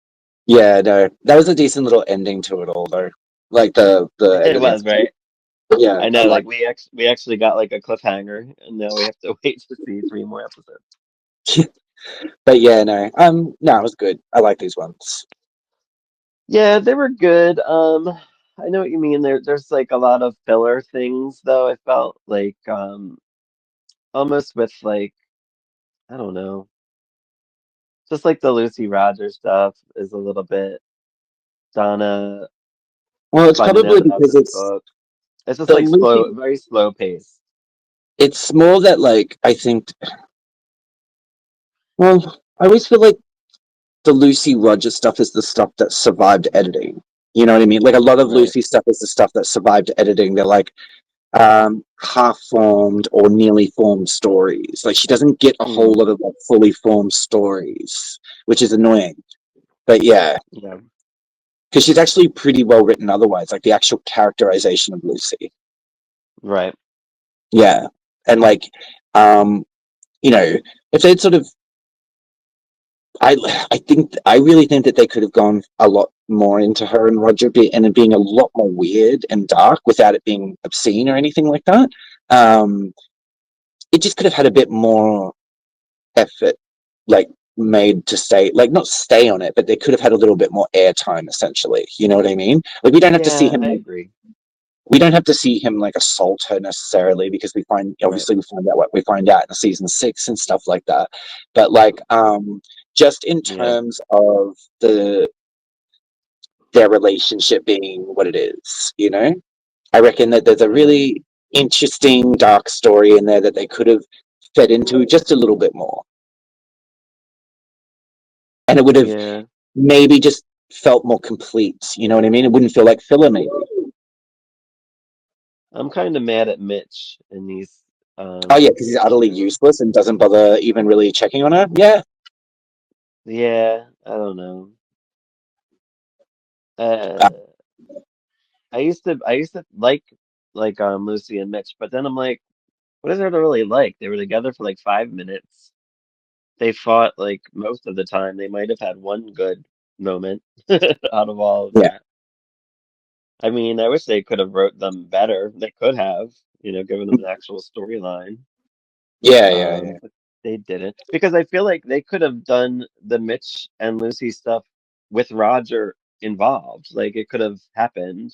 yeah, no, that was a decent little ending to it all, though. Like the It ending of was right. yeah, I I know, like. like we actually got like a cliffhanger, and now we have to wait to see 3 more episodes. But yeah, no, no, it was good. I like these ones. Yeah, they were good. I know what you mean. There's like a lot of filler things, though. I felt like almost with like I don't know, just like the Lucy Rogers stuff is a little bit Donna Well, it's finding probably out about because this book. It's just the like Lucy. slow, very slow pace. It's more that like I think. Well, I always feel like the Lucy Rogers stuff is the stuff that survived editing. You know what I mean? Like a lot of Right. Lucy stuff is the stuff that survived editing. They're like half formed or nearly formed stories. Like she doesn't get a whole Mm, lot of like fully formed stories, which is annoying. But yeah, yeah. because she's actually pretty well written otherwise. Like the actual characterization of Lucy. Right. Yeah, and like um, you know, if they'd sort of I I really think that they could have gone a lot more into her and Roger and it being a lot more weird and dark without it being obscene or anything like that. Um, it just could have had a bit more effort, like made to stay, like, not stay on it, but they could have had a little bit more airtime, essentially. You know what I mean? Like, we don't have to see Yeah, him I like, agree. we don't have to see him like assault her necessarily, because we find, Right. obviously we find out what we find out in season 6 and stuff like that. But like, just in Yeah. terms of their relationship being what it is, I reckon that there's a Yeah. really interesting dark story in there that they could have fed into just a little bit more, and it would have Yeah. maybe just felt more complete. You know what I mean? It wouldn't feel like filler, maybe. I'm kind of mad at Mitch in these Oh yeah, because he's utterly two. useless and doesn't bother even really checking on her. Yeah, Yeah, I don't know. uh, Uh, I used to like Lucy and Mitch, but then I'm like, what is there to really like? They were together for like 5 minutes. They fought like most of the time. They might have had one good moment out of all of yeah, that. I mean, I wish they could have wrote them better. They could have, given them an actual storyline. yeah. But they didn't because I feel like they could have done the Mitch and Lucy stuff with Roger involved. Like it could have happened,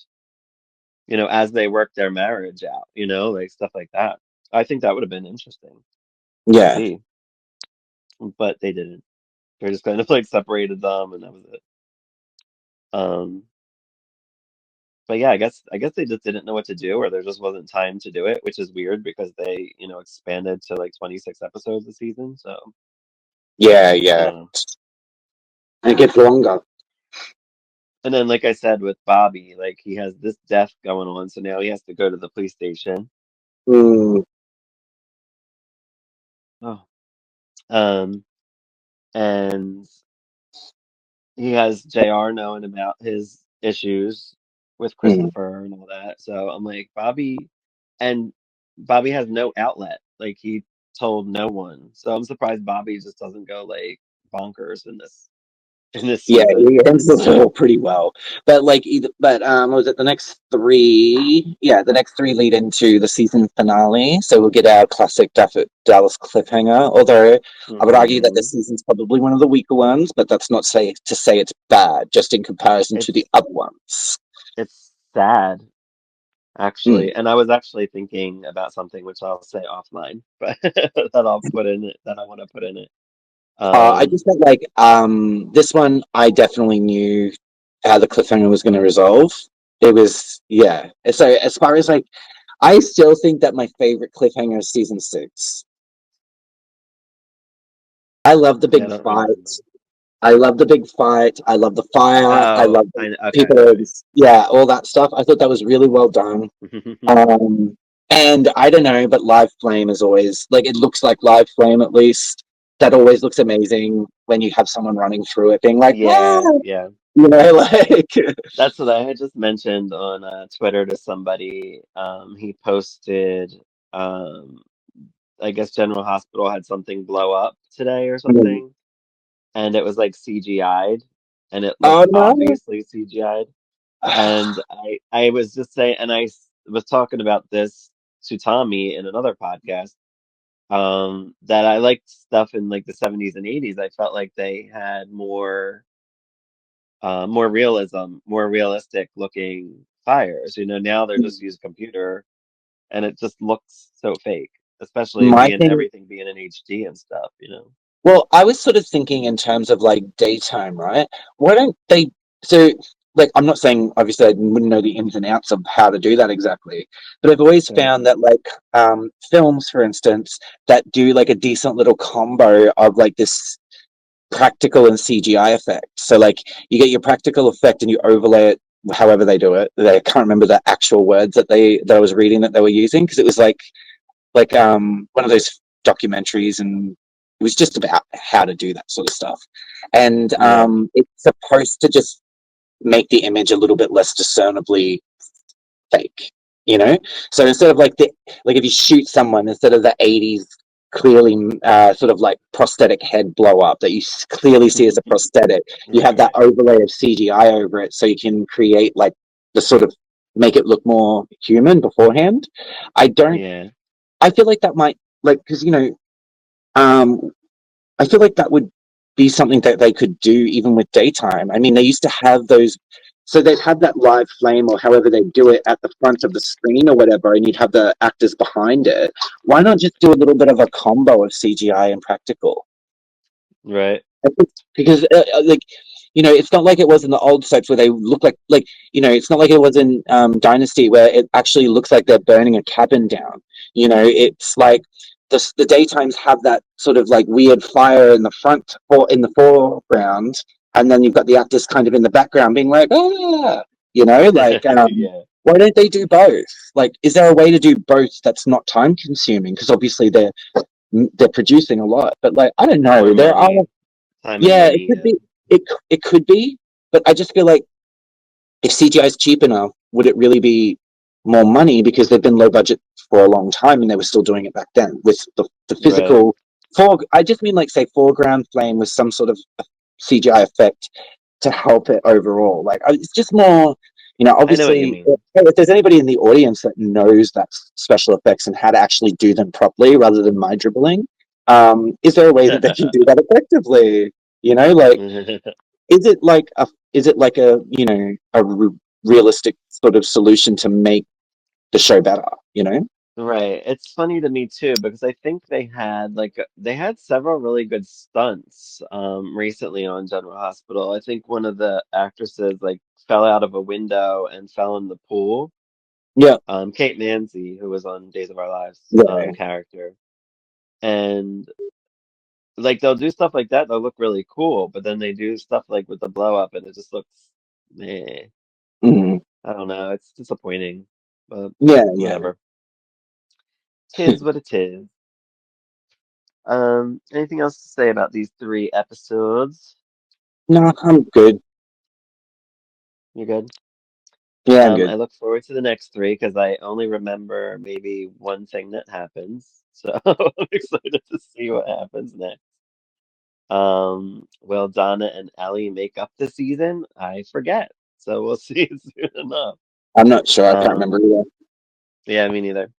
as they worked their marriage out, like stuff like that. I think that would have been interesting to Yeah, see, but they didn't. They just kind of like separated them and that was it. Um, but yeah, I guess they just didn't know what to do or there just wasn't time to do it, which is weird because they, expanded to like 26 episodes a season. So I yeah. don't know. And it gets longer. And then, like I said, with Bobby, like he has this death going on, so now he has to go to the police station. Mm, Oh. Um, and he has JR knowing about his issues with mm. Christopher and all that. So I'm like, and Bobby has no outlet. Like he told no one. So I'm surprised Bobby just doesn't go like bonkers in this Yeah, season. he ends the film pretty well. But like, what was it, the next three? Yeah, the next three lead into the season finale, so we'll get our classic Dallas cliffhanger. Although I would argue that this Hmm. season's probably one of the weaker ones, but that's not to say it's bad, just in comparison to the It's other ones. it's sad Mm. actually, and I was actually thinking about something which I'll say offline, but that I'll put in it that I want to put in it. I Um, just felt like this one, I definitely knew how the cliffhanger was going to resolve. It was, yeah. So as far as like, I still think that my favorite cliffhanger is season 6. I love the yeah, I big don't fight. remember. I love the big fight. I love the fire. I Oh, love the okay, people. okay. Yeah, all that stuff. I thought that was really well done. Um, and I don't know, but Live Flame is always like, it looks like Live Flame, at least. That always looks amazing when you have someone running through it, being like, "Ah," Yeah, yeah. like. That's what I had just mentioned on Twitter to somebody. He posted, um, I guess General Hospital had something blow up today or something, and it was like CGI'd, and it Oh looked no. obviously CGI'd. And I was just saying, and was talking about this to Tommy in another podcast, that I liked stuff in like the 70s and 80s. I felt like they had more realism, more realistic looking fires. Now they're just use computer and it just looks so fake, especially My being thing, everything being in HD and stuff. well, I was sort of thinking in terms of like daytime, right? Why don't they? So, like, I'm not saying obviously I wouldn't know the ins and outs of how to do that exactly, but I've always Right. found that like films, for instance, that do like a decent little combo of like this practical and CGI effect. So, like, you get your practical effect and you overlay it however they do it. I can't remember the actual words that I was reading that they were using, because it was like one of those documentaries, and it was just about how to do that sort of stuff. And Yeah. it's supposed to just make the image a little bit less discernibly fake, you know. So instead of like if you shoot someone, instead of the 80s clearly sort of like prosthetic head blow up that you clearly see as a prosthetic, you Right, have that right. overlay of CGI over it, so you can create like the sort of make it look more human beforehand. I don't. Yeah. I feel like that might, like, because um I feel like that would. be something that they could do even with daytime. I mean, they used to have those, so they'd have that live flame or however they do it at the front of the screen or whatever, and you'd have the actors behind it. Why not just do a little bit of a combo of CGI and practical? Right. Because like, it's not like it was in the old soaps where they look like, it's not like it was in Dynasty where it actually looks like they're burning a cabin down. It's like the daytimes have that sort of like weird fire in the front or in the foreground, and then you've got the actors kind of in the background being like, ah, like, Yeah. why don't they do both? Like, is there a way to do both that's not time consuming? Because obviously they're producing a lot, but like, I don't More know, there are. money, time and Yeah, it money. could Yeah. be. It could be, but I just feel like if CGI is cheap enough, would it really be more money? Because they've been low budget for a long time, and they were still doing it back then with the Right. physical. I just mean like say foreground flame with some sort of CGI effect to help it overall. Like it's just more. I know what you Obviously, mean. if there's anybody in the audience that knows that special effects and how to actually do them properly rather than my dribbling, is there a way that they can do that effectively? Like is it like a realistic sort of solution to make the show better? Right. It's funny to me too because I think they had several really good stunts recently on General Hospital. I think one of the actresses like fell out of a window and fell in the pool. Yeah, Kate Mansi, who was on Days of Our Lives, yeah. character. And like they'll do stuff like that, they'll look really cool, but then they do stuff like with the blow up and it just looks meh. Mm, I don't know, it's disappointing. But yeah, yeah. whatever. Tis what it is. Anything else to say about these three episodes? No, I'm good. You good? Yeah, I'm good. I look forward to the next three because I only remember maybe one thing that happens. So I'm excited to see what happens next. Will Donna and Ellie make up the season? I forget. So we'll see soon enough. I'm not sure. I can't remember Um, either. yeah, me neither.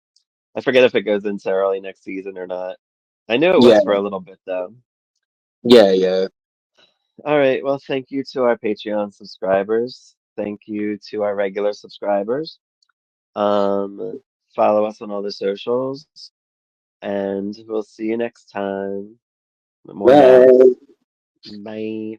I forget if it goes into early next season or not. I knew it Yeah, was for a little bit though. yeah, yeah. All right. Well, thank you to our Patreon subscribers. Thank you to our regular subscribers. Um, Follow us on all the socials, and we'll see you next time. More Dallas. Well. Bye.